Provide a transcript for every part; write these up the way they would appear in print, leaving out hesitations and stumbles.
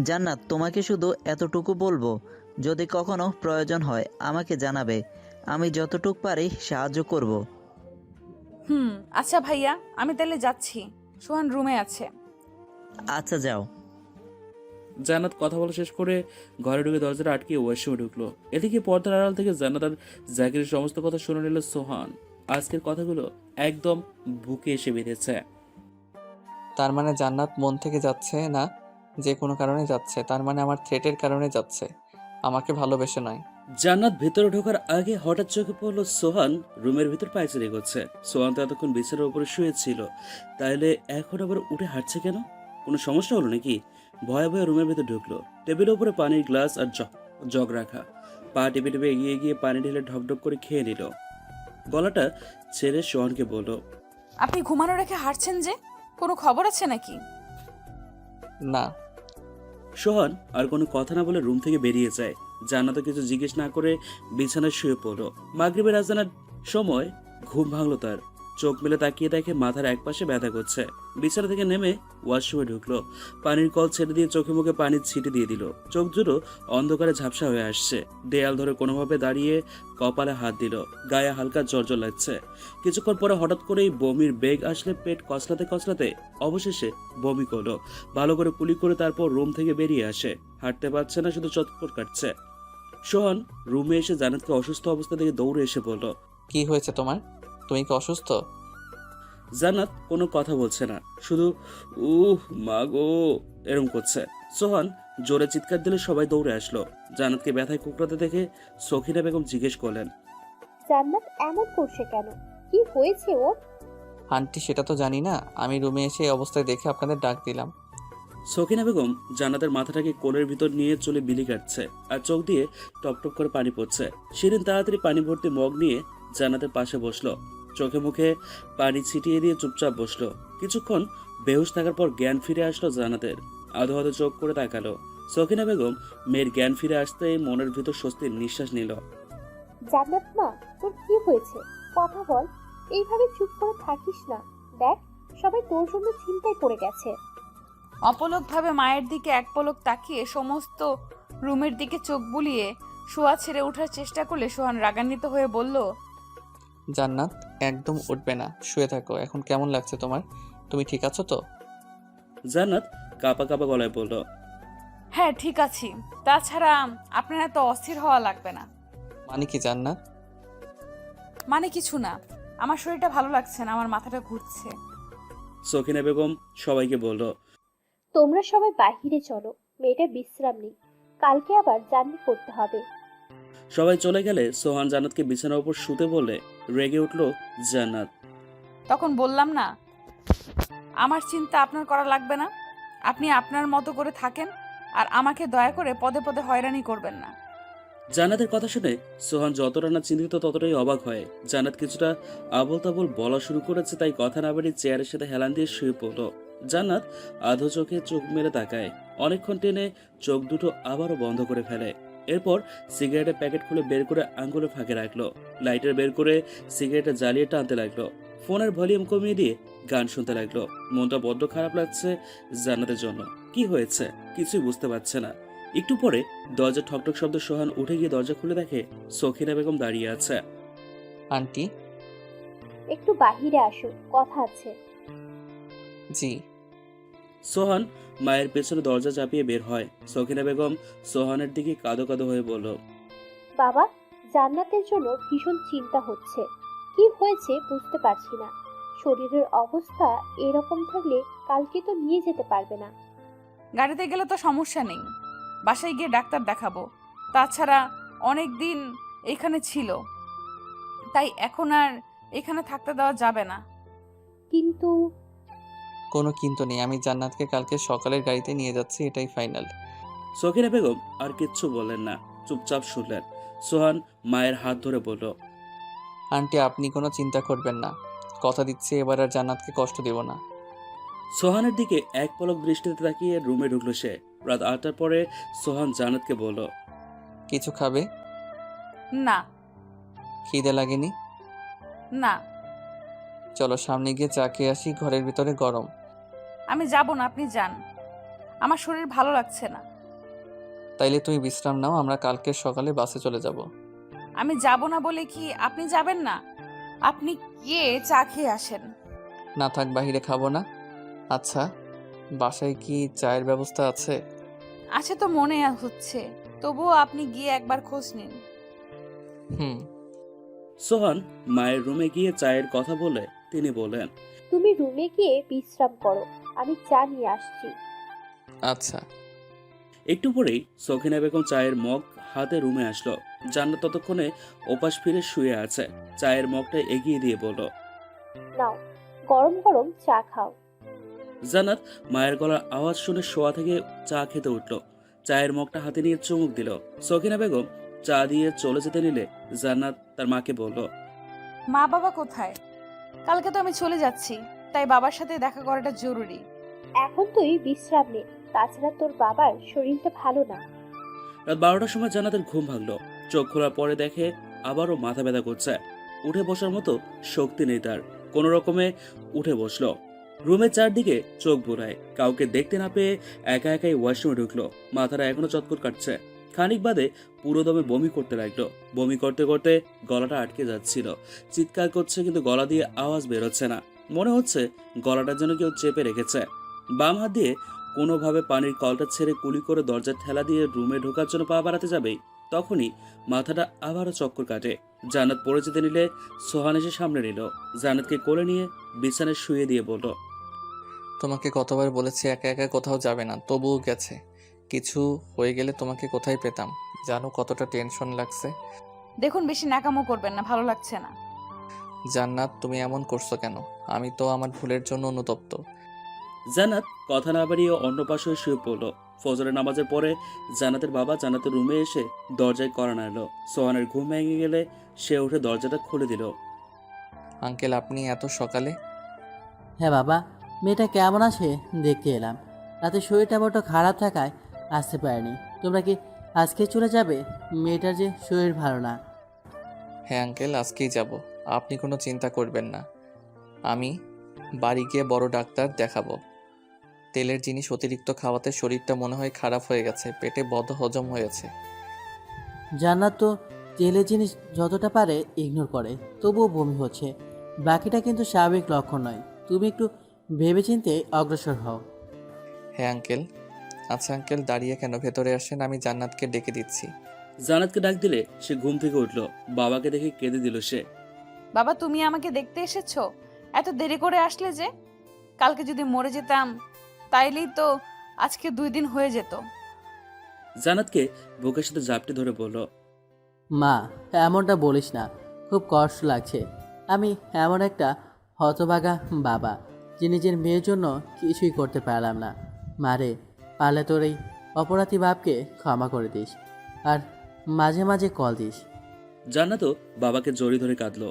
জান্নাত, তোমাকে শুধু এতটুকু বলবো, যদি কখনো প্রয়োজন হয় আমাকে জানাবে। আমি যতটুকু পারি সাহায্য করব। হুম, আচ্ছা ভাইয়া, আমি তাহলে যাচ্ছি। সোহান রুমে আছে। আচ্ছা, যাও। জান্নাত কথা বলা শেষ করে ঘরে ঢুকে দরজাটা আটকে ওয়াশরুমে ঢুকলো। এদিকে পর্দার আড়াল থেকে জান্নাত আর জাকিরের সমস্ত কথা শুনে নিল সোহান। আজকের কথাগুলো একদম বুকে এসে বেঁধেছে। তার মানে জান্নাত মন থেকে যাচ্ছে না, যে কোনো কারণে যাচ্ছে। তার মানে আমার থ্রেটের কারণে যাচ্ছে, আমাকে ভালোবেসে নয়। জান্নাত ভেতরে ঢোকার আগে হঠাৎ চোখে পড়লো সোহান রুমের ভিতর পায়চারি করছে। সোহান তো এতক্ষণ বিছানার উপরে শুয়েছিল, তাইলে এখন আবার উঠে হাঁটছে কেন? কোনো সমস্যা হলো নাকি? ভয়ে ভয়ে রুমের ভিতর ঢুকলো। টেবিলের উপরে পানির গ্লাস আর জগ রাখা। পা টিপে টিপে এগিয়ে গিয়ে পানি ঢেলে ঢকঢক করে খেয়ে নিল। গলাটা ছেড়ে সোহানকে বলল, আপনি ঘুমানো রেখে হাঁটছেন যে, কোনো খবর আছে নাকি? না। সোহান আর কোনো কথা না বলে রুম থেকে বেরিয়ে যায়। জান্নাত কিছু জিজ্ঞেস না করে বিছানায় শুয়ে পড়লো। মাগরিবের আজানের সময় ঘুম ভাঙলো তার। চোখ মেলে তাকিয়ে দেখে মাথার একপাশে ব্যথা করছে। বিছানা থেকে নেমে ওয়াশরুমে ঢুকলো। পানির কল ছেড়ে দিয়ে চোখে মুখে পানির ছিটে দিয়ে দিল। চোখ দুটো অন্ধকারে ঝাপসা হয়ে আসছে। দেয়াল ধরে কোনোভাবে দাঁড়িয়ে কপালে হাত দিল। গায়ে হালকা জ্বর লাগছে। কিছুক্ষণ পরে হঠাৎ করেই বমির বেগ আসলে পেট কচলাতে কচলাতে অবশেষে বমি করলো। ভালো করে কুলি করে তারপর রুম থেকে বেরিয়ে আসে। হাঁটতে পারছে না, শুধু চটপট কাটছে। সোহান রুমে এসে জান্নাতকে অসুস্থ অবস্থা থেকে দৌড়ে এসে বলল, কি হয়েছে তোমার? তুমি কি অসুস্থ? জান্নাত কোনো কথা বলছে না, শুধু মা গো এরম করছে। সোহান জোরে চিৎকার দিলে সবাই দৌড়ে আসলো। জান্নাতকে ব্যথায় কুকরাতে দেখে সখিনা বেগম জিজ্ঞেস করলেন, জান্নাত এমন করছে কেন? কি হয়েছে ওর? আন্টি সেটা তো জানি না, আমি রুমে এসে এই অবস্থায় দেখে আপনাদের ডাক দিলাম। সখিনা বেগম জান্নাতের মাথাটাকে কোলের ভিতর নিয়ে চলে বিলি কাটছে আর চোখ দিয়ে টপটপ করে পানি পড়ছে। শিরিন তাড়াতাড়ি পানি ভর্তি মগ নিয়ে জান্নাতের পাশে বসলো। চোখে মুখে পানি ছিটিয়ে দিয়ে চুপচাপ বসলো। কিছুক্ষণ বেহুশ থাকার পর জ্ঞান ফিরে আসলো জান্নাতের। আধো আধো চোখ করে তাকালো। সখিনা বেগম মেয়ের জ্ঞান ফিরে আসতে মনের ভিতর স্বস্তির নিঃশ্বাস নিল। জান্নাত মা, তোর কি হয়েছে? কথা বল। এইভাবে চুপ করে থাকিস না। দেখ, সবাই তোর জন্য চিন্তায় পড়ে গেছে। অপলকভাবে মায়ের দিকে এক পলক তাকিয়ে সমস্ত রুমের দিকে চোখ বুলিয়ে শোয়া ছেড়ে ওঠার চেষ্টা করলে সোহান রাগান্বিত হয়ে বলল, জান্নাত একদম উঠবে না, শুয়ে থাকো। এখন কেমন লাগছে তোমার? তুমি ঠিক আছো তো? জান্নাত কাপা কাপা গলায় বলল, হ্যাঁ ঠিক আছি। তাছাড়া আপনার এত অস্থির হওয়া লাগবে না। মানে কি জান্নাত? মানে কিছু না, আমার শরীরটা ভালো লাগছে না, আমার মাথাটা ঘুরছে। সখিনা বেগম সবাইকে বলল, তোমরা সবাই বাহিরে চলো, মেয়েটা বিশ্রাম নেই। কালকে আবার জার্নি করতে হবে। সবাই চলে গেলে সোহান জান্নাতকে বিছানার উপর শুতে বলে রেগে উঠল জান্নাত। তখন বললাম না, আমার চিন্তা আপনার করা লাগবে না। আপনি আপনার মতো করে থাকেন, আর আমাকে দয়া করে পদে পদে হয়রানি করবেন না। জান্নাতের কথা শুনে সোহান যতটা না চিন্তিত ততটাই অবাক হয়। জান্নাত কিছুটা আবল তাবল বলা শুরু করেছে, তাই কথা না বাড়ি চেয়ারের সাথে হেলান দিয়ে শুয়ে পড়ল। জান্নাত আধো চোখে চোখ মেলে তাকায়। অনেকক্ষণ টেনে চোখ দুটো আবারও বন্ধ করে ফেলে। এরপর সিগারেটের প্যাকেট খুলে বের করে আঙ্গুলে ফাঁকে রাখলো। লাইটার বের করে সিগারেটটা জ্বালিয়ে টানতে লাগলো। ফোনের ভলিউম কমিয়ে দিয়ে গান শুনতে লাগলো। মনটা বড্ড খারাপ লাগছে জান্নাতের জন্য। কি হয়েছে কিছুই বুঝতে পারছে না। একটু পরে দরজা ঠকঠক শব্দ। সোহান উঠে গিয়ে দরজা খুলে দেখে সখিনা বেগম দাঁড়িয়ে আছে। আন্টি। একটু বাহিরে আসো, কথা আছে। জি। সোহান মায়ের পেছনে দরজা চাপিয়ে বের হয়। সখিনা বেগম সোহানের দিকে কাঁদো কাঁদো হয়ে বলল, বাবা, জান্নাতের জন্য ভীষণ চিন্তা হচ্ছে। কি হয়েছে বুঝতে পারছি না। শরীরের অবস্থা এরকম থাকলে কালকে তো নিয়ে যেতে পারবে না। গাড়িতে গেলে তো সমস্যা নেই, বাসায় গিয়ে ডাক্তার দেখাবো। তাছাড়া অনেক দিন এখানে ছিল, তাই এখন আর এখানে থাকতে দেওয়া যাবে না। কিন্তু কোনো কিন্তু নেই, আমি জান্নাতকে কালকে সকালের গাড়িতে নিয়ে যাচ্ছি, এটাই ফাইনাল। সখিনা বেগম আর কিচ্ছু বললেন না, চুপচাপ শুনলেন। সোহান মায়ের হাত ধরে বলল, আন্টি আপনি কোনো চিন্তা করবেন না, কথা দিচ্ছি এবার আর জান্নাতকে কষ্ট দেব না। সোহানের দিকে এক পলক দৃষ্টিতে তাকিয়ে রুমে ঢুকলো সে। রাত 8টার পরে সোহান জান্নাতকে বলল, কিছু খাবে? না। খিদে লাগেনি? না, চলো সামনে গিয়ে চা খেয়ে আসি, ঘরের ভিতরে গরম। আমি যাব না, আপনি যান। আমার শরীর ভালো লাগছে না, তাইলে তুমি বিশ্রাম নাও, আমরা কালকে সকালে বাসে চলে যাব। আমি যাব না বলে কি আপনি যাবেন না? আপনি গিয়ে চা খেয়ে আসেন। না থাক, বাহিরে খাবো না। আচ্ছা, বাসায় কি চায়ের ব্যবস্থা আছে? আছে তো মনে হচ্ছে, তবুও আপনি গিয়ে একবার খোঁজ নিন। হুম। সোহান মায়ের রুমে গিয়ে চায়ের কথা বলে তিনি বলেন, তুমি রুমে গিয়ে বিশ্রাম করো, আমি চা নিয়ে আসছি। আচ্ছা। একটু পরেই সখিনা বেগম চায়ের মগ হাতে রুমে আসলো। জান্নাত ততক্ষণে ওপাশ ফিরে শুয়ে আছে। চায়ের মগটা এগিয়ে দিয়ে বলল, নাও, গরম গরম চা খাও। জান্নাত মায়ের গলার আওয়াজ শুনে শোয়া থেকে চা খেতে উঠল। চায়ের মগটা হাতে নিয়ে চুমুক দিল। সখিনা বেগম চা দিয়ে চলে যেতে নিলে জান্নাত তার মাকে বলল, মা বাবা কোথায়? কালকে তো আমি চলে যাচ্ছি, তাই বাবার সাথে দেখা করাটা জরুরি। এখন তুই বিশ্রাম নে, তাছাড়া তোর বাবার শরীরটা ভালো না। রাত 12টার সময় জান্নাতের ঘুম ভাঙলো। চোখ খোলার পরে দেখে আবারও মাথা ব্যথা করছে। উঠে বসার মতো শক্তি নেই তার। কোনো রকমে উঠে বসলো। রুমের চারদিকে চোখ বোলায়। কাউকে দেখতে না পেয়ে একা একাই ওয়াশরুমে ঢুকলো। মাথাটা এখনো চটকট কাটছে। খানিক বাদে পুরো দমে বমি করতে লাগলো। বমি করতে করতে গলাটা আটকে যাচ্ছিল। চিৎকার করছে কিন্তু গলা দিয়ে আওয়াজ বেরোচ্ছে না। মনে হচ্ছে গলাটা যেন কেউ চেপে রেখেছে। বাম হাত দিয়ে কোনোভাবে পানির কলটা ছেড়ে কুলি করে দরজার ঠেলা দিয়ে রুমে ঢোকার জন্য পা বাড়াতে যাবেই তখনই মাথাটা আবারও চক্কর কাটে। জান্নাত পড়ে যেতে নিলে সোহান এসে সামনে নিল। জান্নাতকে কোলে নিয়ে বিছানায় শুয়ে দিয়ে বলল, তোমাকে কতবার বলেছি একা একা কোথাও যাবে না, তবুও গেছে। কিছু হয়ে গেলে তোমাকে কোথায় পেতাম? জানো কতটা টেনশন লাগছে। দেখুন, বেশি ন্যাকামো করবেন না, ভালো লাগছে না। জান্নাত, তুমি এমন করছো কেন? আমি তো আমার ভুলের জন্য অনুতপ্ত। জান্নাত কথা না বাড়িয়ে অন্য পাশে শুয়ে পড়ল। ফজরের নামাজের পরে জান্নাতের বাবা জান্নাতের রুমে এসে দরজায় কড়া নাড়ল। সোহানের ঘুম ভেঙে গেলে সে উঠে দরজাটা খুলে দিল। আঙ্কেল, আপনি এত সকালে? হ্যাঁ বাবা, মেয়েটা কেমন আছে দেখতে এলাম। রাতে শরীরটা বড্ড খারাপ থাকায় আসতে পারিনি। তোমরা কি আজকে চলে যাবে? মেয়েটার যে শরীর ভালো না। হ্যাঁ আঙ্কেল, আজকেই যাব। আপনি কোনো চিন্তা করবেন না। আমি বাড়ি গিয়ে বড় ডাক্তার দেখাবো। তেলের জিনিস অতিরিক্ত খাওয়াতে শরীরটা মনে হয় খারাপ হয়ে গেছে, পেটে বদহজম হয়েছে। জান্নাত তো তেলের জিনিস যতটা পারে ইগনোর করে, তবুও বমি হচ্ছে। বাকিটা কিন্তু স্বাভাবিক লক্ষণ নয়। তুমি একটু ভেবেচিন্তে অগ্রসর হও। হ্যাঁ আঙ্কেল। আচ্ছা আঙ্কেল, দাঁড়িয়ে কেন? ভেতরে আসেন, আমি জান্নাতকে ডেকে দিচ্ছি। জান্নাতকে ডাক দিলে সে ঘুম থেকে উঠল। বাবাকে দেখে কেঁদে দিল সে। বাবা, তুমি আমাকে দেখতে এসেছো? এত দেরি করে আসলে যে? কালকে যদি মরে যেতাম তাইলেই তো আজকে 2 দিন হয়ে যেত। জান্নাতকে বুকের সাথে জাপটে ধরে বলল, মা, এমনটা বলিস না, খুব কষ্ট লাগছে। আমি এমন একটা হতভাগা বাবা যে নিজের মেয়ের জন্য কিছুই করতে পারলাম না। মারে, পারলে তোর এই অপরাধী বাপকে ক্ষমা করে দিস, আর মাঝে মাঝে কল দিস। জান্নাতও বাবাকে জড়িয়ে ধরে কাঁদল।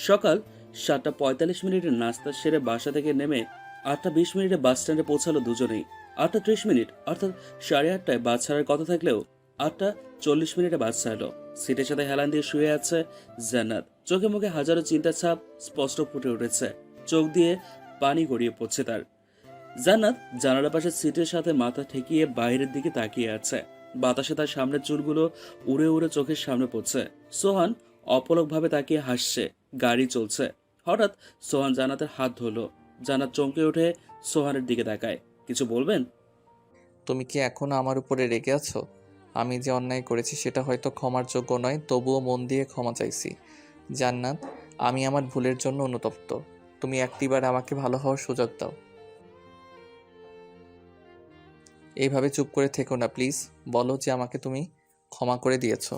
সকাল 7:45 নাস্তা সেরে বাসা থেকে নেমে 8:20 বাস স্ট্যান্ডে পৌঁছালো দুজনেই। 8:30 অর্থাৎ 8:30টায় বাস ছাড়ার কথা থাকলেও 8:40 বাস ছাড়লো। সিটের সাথে হেলান দিয়ে শুয়ে আছে জান্নাত। চোখে মুখে হাজারো চিন্তার ছাপ স্পষ্ট ফুটে উঠেছে। চোখ দিয়ে পানি গড়িয়ে পড়ছে তার। জান্নাত জানালার পাশে সিটের সাথে মাথা ঠেকিয়ে বাইরের দিকে তাকিয়ে আছে। বাতাসে তার সামনের চুলগুলো উড়ে উড়ে চোখের সামনে পড়ছে। সোহান অপলকভাবে তাকিয়ে হাসছে। গাড়ি চলছে। হঠাৎ সোহান জান্নাতের হাত ধরল। জান্নাত চমকে উঠে সোহানের দিকে তাকায়। কিছু বলবেন? তুমি কি এখনো আমার উপরে রেগে আছো? আমি যে অন্যায় করেছি সেটা হয়তো ক্ষমার যোগ্য নয়, তবুও মন দিয়ে ক্ষমা চাইছি। জান্নাত, আমি আমার ভুলের জন্য অনুতপ্ত। তুমি একটিবার আমাকে ভালো হওয়ার সুযোগ দাও। এইভাবে চুপ করে থেকো না প্লিজ। বলো যে আমাকে তুমি ক্ষমা করে দিয়েছো।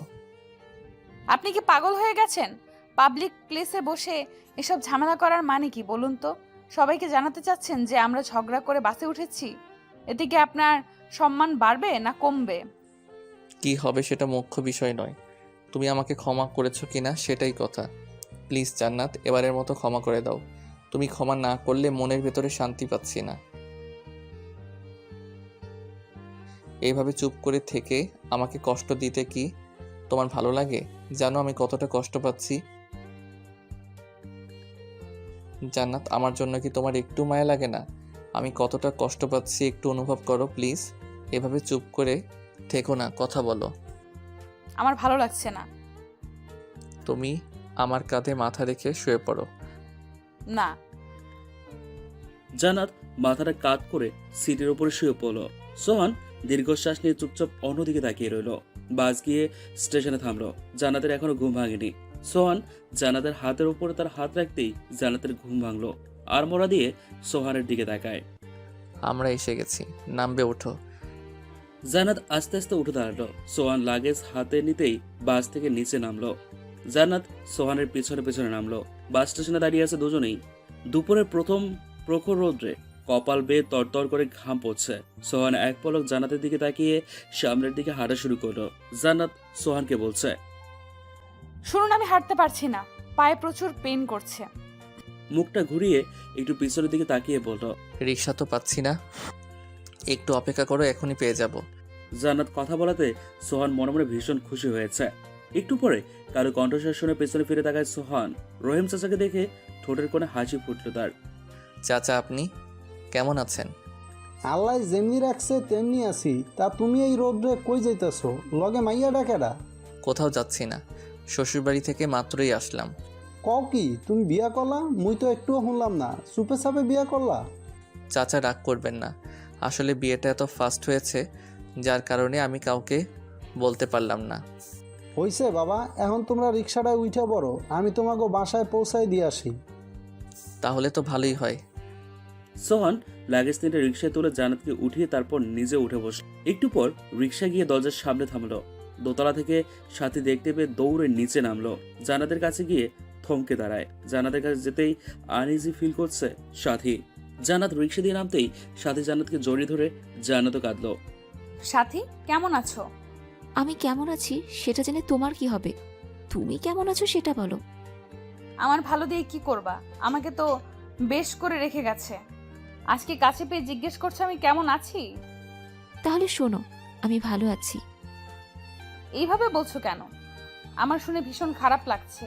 আপনি কি পাগল হয়ে গেছেন? পাবলিক প্লেসে বসে এসব ঝামেলা করার মানে কি বলুন তো? সবাইকে জানাতে চাচ্ছেন যে আমরা ঝগড়া করে বাসে উঠেছি? এতে কি আপনার সম্মান বাড়বে না কমবে? কি হবে সেটা মুখ্য বিষয় নয়, তুমি আমাকে ক্ষমা করেছো কিনা সেটাই কথা। প্লিজ জান্নাত, এবারের মতো ক্ষমা করে দাও। তুমি ক্ষমা না করলে মনের ভেতরে শান্তি পাচ্ছি না। এইভাবে চুপ করে থেকে আমাকে কষ্ট দিতে কি তোমার ভালো লাগে? জানো আমি কতটা কষ্ট পাচ্ছি? জান্নাত, আমার জন্য কি তোমার একটু মায়া লাগে না? আমি কতটা কষ্ট পাচ্ছি একটু অনুভব করো প্লিজ। এভাবে চুপ করে থেকো না, কথা বলো। আমার ভালো লাগছে না। তুমি আমার কাঁধে মাথা রেখে শুয়ে পড়ো। না। জান্নাত মাথাটা কাত করে সিটের উপরে শুয়ে পড়ল। সোহান দীর্ঘশ্বাস নিয়ে চুপচাপ অন্যদিকে তাকিয়ে রইল। বাস গিয়ে স্টেশনে থামলো। জান্নাতের এখনো ঘুম ভাঙেনি। সোহান জান্নাতের হাতের উপরে তার হাত রাখতেই জান্নাতের ঘুম ভাঙলো। আড়মোড়া দিয়ে সোহানের দিকে তাকায়। আমরা এসে গেছি, নামবে, ওঠো। জান্নাত আস্তে আস্তে উঠে দাঁড়ালো। সোহান লাগেজ হাতে নিতেই বাস থেকে নিচে নামলো। জান্নাত সোহানের পিছনে পিছনে নামলো। বাস স্টেশনে দাঁড়িয়ে আছে দুজনেই। দুপুরের প্রথম প্রখর রৌদ্রে কপাল বেয়ে তরতর করে ঘাম পড়ছে। সোহান এক পলক জান্নাতের দিকে তাকিয়ে সামনের দিকে হাঁটা শুরু করলো। জান্নাত সোহানকে বলছে, শুনুন, আমি হাঁটতে পারছি না, পায়ে প্রচুর পেন করছে। মুখটা ঘুরিয়ে একটু পিছনের দিকে তাকিয়ে বলল, রিক্সা তো পাচ্ছি না, একটু অপেক্ষা করো, এখনই পেয়ে যাব। জান্নাত কথা বলাতে সোহান মনে মনে ভীষণ খুশি হয়েছে। একটু পরে কারো কণ্ঠস্বর শুনে পেছনে ফিরে তাকায় সোহান। রহিম চাচাকে দেখে ঠোঁটের কোণে হাসি ফুটল তার। চাচা, আপনি কেমন আছেন? আল্লাহ যেমনি রাখছে তেমনি আছি। তা তুমি এই রোদ্রে কই যাইতেছো? লগে মাইয়া ডাকেরা? কোথাও যাচ্ছি না, শ্বশুরবাড়ি থেকে মাত্রই আসলাম। কও কি তুমি বিয়া করলা? মুই তো একটুও শুনলাম না। চুপে চাপে বিয়া করলা? চাচা রাগ করবেন না, আসলে বিয়েটা এত ফাস্ট হয়েছে যার কারণে আমি কাউকে বলতে পারলাম না। হইছে বাবা, এখন তোমরা রিক্সাটায় উঠে পড়ো, আমি তোমাকে বাসায় পৌঁছায় দিয়ে আসি। তাহলে তো ভালোই হয়। সোহান লাগেজ তিনটে রিক্সায় তুলে জান্নাতকে উঠিয়ে তারপর নিজে উঠে বসল। একটু পর রিক্সা গিয়ে দরজার সামনে থামলো। দোতলা থেকে সাথী দেখতে পেয়ে দৌড়ে নিচে নামলো। জান্নাতের কাছে গিয়ে থমকে দাঁড়ায়। জান্নাতের কাছে যেতেই আনইজি ফিল করছে সাথী। জান্নাত রিক্সা দিয়ে নামতেই সাথী জান্নাতকে জড়িয়ে ধরে জান্নাতও কাঁদলো। সাথী, কেমন আছো? আমি কেমন আছি সেটা জেনে তোমার কি হবে? তুমি কেমন আছো সেটা বলো। আমার ভালো দিয়ে কি করবা? আমাকে তো বেশ করে রেখে গেছে। আজকে কাছে পেয়ে জিজ্ঞেস করছো আমি কেমন আছি? তাহলে শোনো, আমি ভালো আছি। এইভাবে বলছো কেন? আমার শুনে ভীষণ খারাপ লাগছে।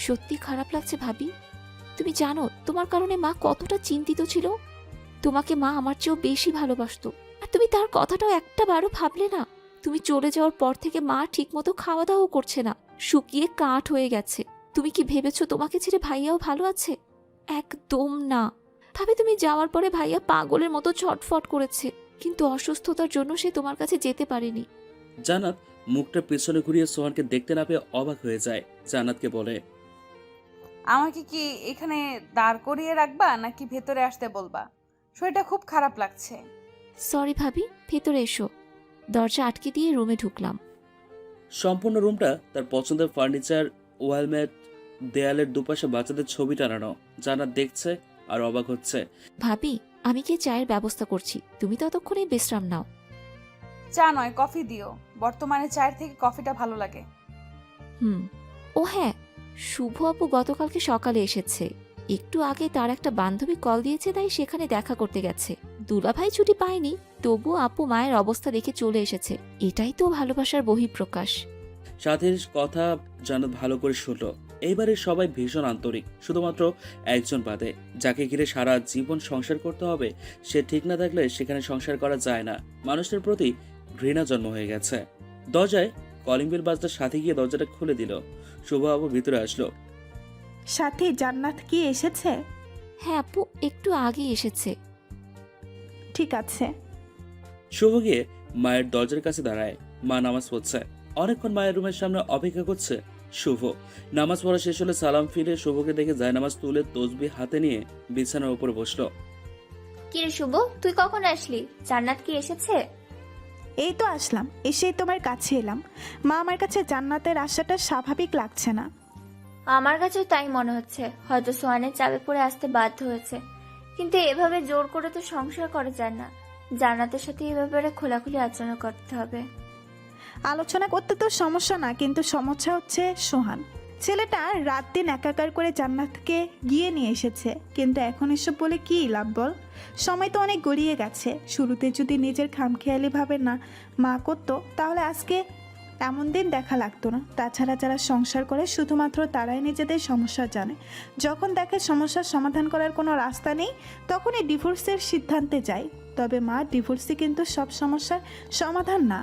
সত্যি খারাপ লাগছে ভাবি। তুমি জানো তোমার কারণে মা কতটা চিন্তিত ছিল। তোমাকে মা আমার চেয়েও বেশি ভালোবাসতো, আর তুমি তার কথাটাও একটা বারও ভাবলে না। তুমি চলে যাওয়ার পর থেকে মা ঠিকমতো খাওয়া দাওয়াও করছে না, শুকিয়ে কাঠ হয়ে গেছে। তুমি কি ভেবেছো তোমাকে ছেড়ে ভাইয়াও ভালো আছে? একদম না। ভাবে তুমি যাওয়ার পরে ভাইয়া পাগলের মতো ছটফট করেছে, কিন্তু অসুস্থতার জন্য সে তোমার কাছে যেতে পারেনি। জান্নাত মুখটা পেছনে ঘুরিয়ে সোহানকে দেখতে না পেয়ে অবাক হয়ে যায়। জান্নাতকে বলে, আমাকে কি এখানে দাঁড় করিয়ে রাখবা নাকি ভেতরে আসতে বলবা? শরীরটা খুব খারাপ লাগছে। সরি ভাবি, ভেতরে এসো। দরজা আটকে দিয়ে রুমে ঢুকলাম। সম্পূর্ণ রুমটা তার পছন্দের ফার্নিচার, ওয়ালমেট, দেয়ালের দুপাশে বাচ্চাদের ছবি টানানো। জান্নাত দেখছে আর অবাক হচ্ছে। ভাবি, আমি কি চায়ের ব্যবস্থা করছি, তুমি ততক্ষণে বিশ্রাম নাও। চা নয়, কফি দিও। বর্তমানে চায়ের থেকে কফিটা ভালো লাগে। ও হ্যাঁ, শুভ আপু গতকালকে সকালে এসেছে। একটু আগে তার একটা বান্ধবী কল দিয়েছে, তাই সেখানে দেখা করতে গেছে। দুলাভাই ছুটি পায়নি, তবুও আপু মায়ের অবস্থা দেখে চলে এসেছে। এটাই তো ভালোবাসার বহিঃপ্রকাশ। সাথীর কথা জান্নাত ভালো করে শুনল। এইবারে সবাই ভীষণ আন্তরিক, শুধুমাত্র একজন বাদে। যাকে ঘিরে সারা জীবন সংসার করতে হবে, সে ঠিক না থাকলে সেখানে সংসার করা যায় না। মানুষের প্রতি ঘৃণা জন্ম হয়ে গেছে। দরজায় কলিং বেল বাজতে সাথী গিয়ে দরজাটা খুলে দিল। শুভ আপু ভিতরে আসলো। সাথী, জান্নাত কি এসেছে? হ্যাঁ আপু, একটু আগে এসেছে। ঠিক আছে। শুভ গিয়ে মায়ের দরজার কাছে দাঁড়ায়। মা নামাজ পড়ছে। অনেকক্ষণ মায়ের রুমের সামনে অপেক্ষা করছে শুভ। নামাজ পড়া শেষ হলে সালাম ফিরে শুভকে দেখে জায়নামাজ তুলে তসবিহ হাতে নিয়ে বিছানার উপরে বসলো। কিরে শুভ, তুই কখন আসলি? জান্নাত কি এসেছে? এই তো আসলাম, এসেই তোমার কাছে এলাম। মা, আমার কাছে জান্নাতের আশাটা স্বাভাবিক লাগছে না। আমার কাছেও তাই মনে হচ্ছে। হয়তো সোয়ানের চাপে পড়ে আসতে বাধ্য হয়েছে, কিন্তু এভাবে জোর করে তো সংসার করা যায় না। জান্নাতের সাথে এ ব্যাপারে খোলাখুলি আলোচনা করতে হবে। আলোচনা করতে তো সমস্যা না, কিন্তু সমস্যা হচ্ছে সোহান। ছেলেটা রাত দিন একাকার করে জান্নাতকে গিয়ে নিয়ে এসেছে, কিন্তু এখন এসব বলে কি লাভ বল? সময় তো অনেক গড়িয়ে গেছে। শুরুতে যদি নিজের খামখেয়ালি ভাবে না মা করতো, তাহলে আজকে এমন দিন দেখা লাগতো না। তাছাড়া যারা সংসার করে শুধুমাত্র তারাই নিজেদের সমস্যা জানে। যখন দেখে সমস্যার সমাধান করার কোনো রাস্তা নেই, তখনই ডিভোর্সের সিদ্ধান্তে যায়। তবে মা, ডিভোর্সই কিন্তু সব সমস্যার সমাধান না।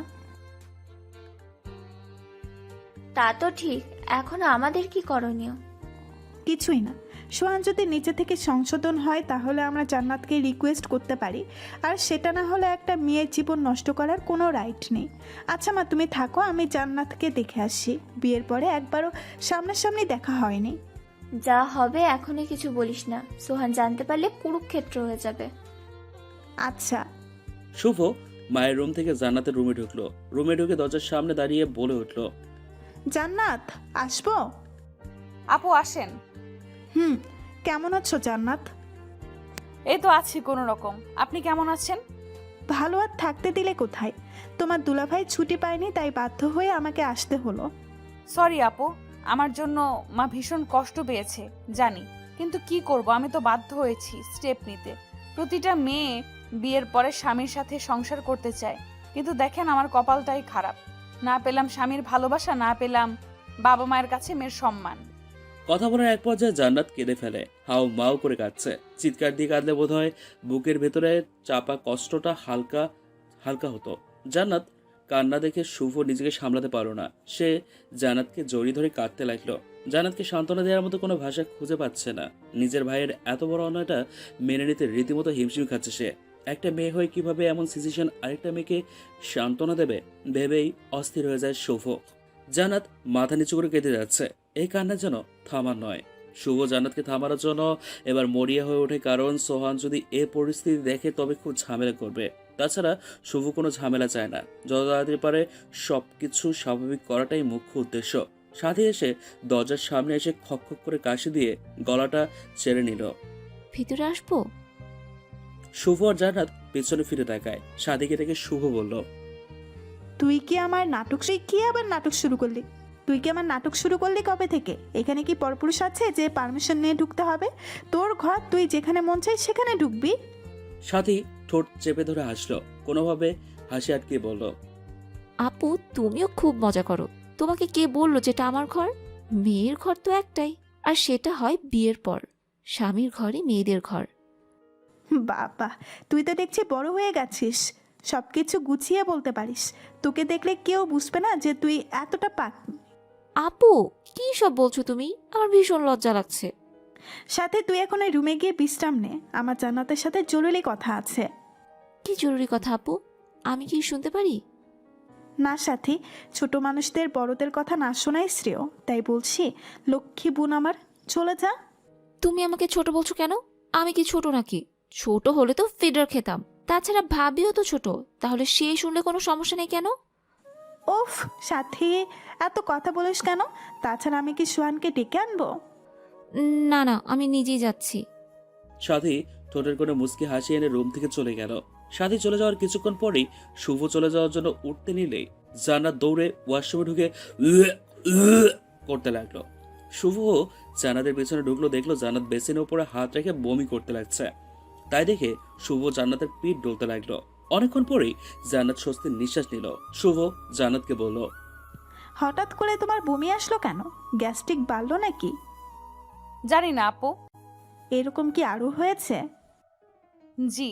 তা তো ঠিক, এখন আমাদের কি করণীয়? কিছুই না। সোহান যদি নিচে থেকে সংশোধন হয় তাহলে আমরা জান্নাতকে রিকোয়েস্ট করতে পারি, আর সেটা না হলে একটা মেয়ের জীবন নষ্ট করার কোনো রাইট নেই। আচ্ছা মা, তুমি থাকো, আমি জান্নাতকে দেখে আসি। বিয়ের পরে একবারও সামনাসামনি দেখা হয়নি। যা হবে এখনই কিছু বলিস না, সোহান জানতে পারলে কুরুক্ষেত্র হয়ে যাবে। আচ্ছা। শুভ মায়ের রুম থেকে জান্নাতের রুমে ঢুকলো। রুমে ঢুকে দরজার সামনে দাঁড়িয়ে বলে উঠলো, জান্নাত, আসবো? আপু আসেন। কেমন আছো জান্নাত? এই তো আছি কোনো রকম। আপনি কেমন আছেন? ভালো আর থাকতে দিলে কোথায়? তোমার দুলাভাই ছুটি পায়নি, তাই বাধ্য হয়ে আমাকে আসতে হলো। সরি আপু, আমার জন্য মা ভীষণ কষ্ট পেয়েছে জানি, কিন্তু কি করব, আমি তো বাধ্য হয়েছি স্টেপ নিতে। প্রতিটা মেয়ে বিয়ের পরে স্বামীর সাথে সংসার করতে চায়, কিন্তু দেখেন আমার কপালটাই খারাপ। না পেলাম স্বামীর ভালোবাসা, না পেলাম বাবা মায়ের কাছে মেয়ের সম্মান। কথা বলার এক পর্যায়ে জান্নাত কেঁদে ফেলে। হাউ মাউ করে কাঁদছে। চিৎকার দিয়ে কাঁদলে বোধ হয় বুকের ভেতরে চাপা কষ্টটা হালকা হালকা হতো। জান্নাত কান্না দেখে শুভ নিজেকে সামলাতে পারলো না। সে জান্নাতকে জড়িয়ে ধরে কাঁদতে লাগলো। জান্নাতকে সান্ত্বনা দেওয়ার মতো কোনো ভাষা খুঁজে পাচ্ছে না। নিজের ভাইয়ের এত বড় অন্যায়টা মেনে নিতে রীতিমতো হিমশিম খাচ্ছে সে। একটা মেয়ে হয়ে কিভাবে এমন সিচুয়েশন আরেকটা মেয়েকে সান্ত্বনা দেবে ভেবেই অস্থির হয়ে যায় শুভ। জান্নাত মাথা নিচু করে কেঁদে যাচ্ছে। এই কান্না যেন থামার নয়। শুভ জান্নাতকে থামানোর জন্য এবার মরিয়া হয়ে ওঠে, কারণ সোহান যদি এ পরিস্থিতি দেখে তবে খুব ঝামেলা করবে। তাছাড়া শুভ কোনো ঝামেলা চায় না। যত তাড়াতাড়ি পারে সবকিছু স্বাভাবিক করাটাই মুখ্য উদ্দেশ্য। সাথে এসে দরজার সামনে এসে খক খক করে কাশি দিয়ে গলাটা ছেড়ে নিল। ভিতরে আসবো? শুভ আর জান্নাত পেছনে ফিরে তাকায়। সাদিকে থেকে শুভ বলল, তুই কি আমার নাটক কি আবার নাটক শুরু করলি? কবে থেকে? এখানে কি পরপুরুষ আছে যে পারমিশন নিয়ে ঢুকতে হবে? তোর ঘর, তুই যেখানে মন চাই সেখানে ঢুকবি। সাথী ঠোঁট চেপে ধরে হাসলো। কোনোভাবে হাসি আটকে বলল, আপু তুমিও খুব মজা করো। তোমাকে কে বললো যেটা আমার ঘর? মেয়ের ঘর তো একটাই, আর সেটা হয় বিয়ের পর। স্বামীর ঘরই মেয়েদের ঘর। বাবা, তুই তো দেখছি বড় হয়ে গেছিস, সবকিছু গুছিয়ে বলতে পারিস। তোকে দেখলে কেউ বুঝবে না যে তুই এতটা পাক। আপু কি সব বলছো তুমি? আমার ভীষণ লজ্জা লাগছে। সাথে তুই এখন ওই রুমে গিয়ে বিশ্রাম নে, আমার জান্নাতের সাথে জরুরি কথা আছে। কি জরুরি কথা আপু? আমি কি শুনতে পারি? না সাথী, ছোট মানুষদের বড়দের কথা না শোনাই শ্রেয়। তাই বলছি, লক্ষ্মী বোন আমার, চলে যা। তুমি আমাকে ছোট বলছো কেন? আমি কি ছোট নাকি? ছোট হলে তো ফিডার খেতাম। তাছাড়া ভাবিও তো ছোট, তাহলে সে শুনলে কোনো সমস্যা নেই কেন? ওফ সাথী, এত কথা বলিস কেন? তাছাড়া আমি কি সোহানকে ডেকে আনবো? না না, আমি নিজেই যাচ্ছি। সাথী ঠোঁটের কোনো মুচকি হাসি এনে রুম থেকে চলে গেল। সাথী চলে যাওয়ার কিছুক্ষণ পরেই শুভ চলে যাওয়ার জন্য উঠতে নিলেই জান্নাত দৌড়ে ওয়াশরুমে ঢুকে করতে লাগলো। শুভ জান্নাতের পেছনে ঢুকলো, দেখলো জান্নাত বেসিনের উপরে হাত রেখে বমি করতে লাগছে। তাই দেখে শুভ জান্নাতের পিঠ ডলতে লাগলো। অনেকক্ষণ পরেই জান্নাত স্বস্তির নিঃশ্বাস নিল। শুভ জান্নাতকে বলল, হঠাৎ করে তোমার বমি আসলো কেন? গ্যাস্ট্রিক বাড়লো নাকি? জানি না আপু। এরকম কি আরো হয়েছে? জি।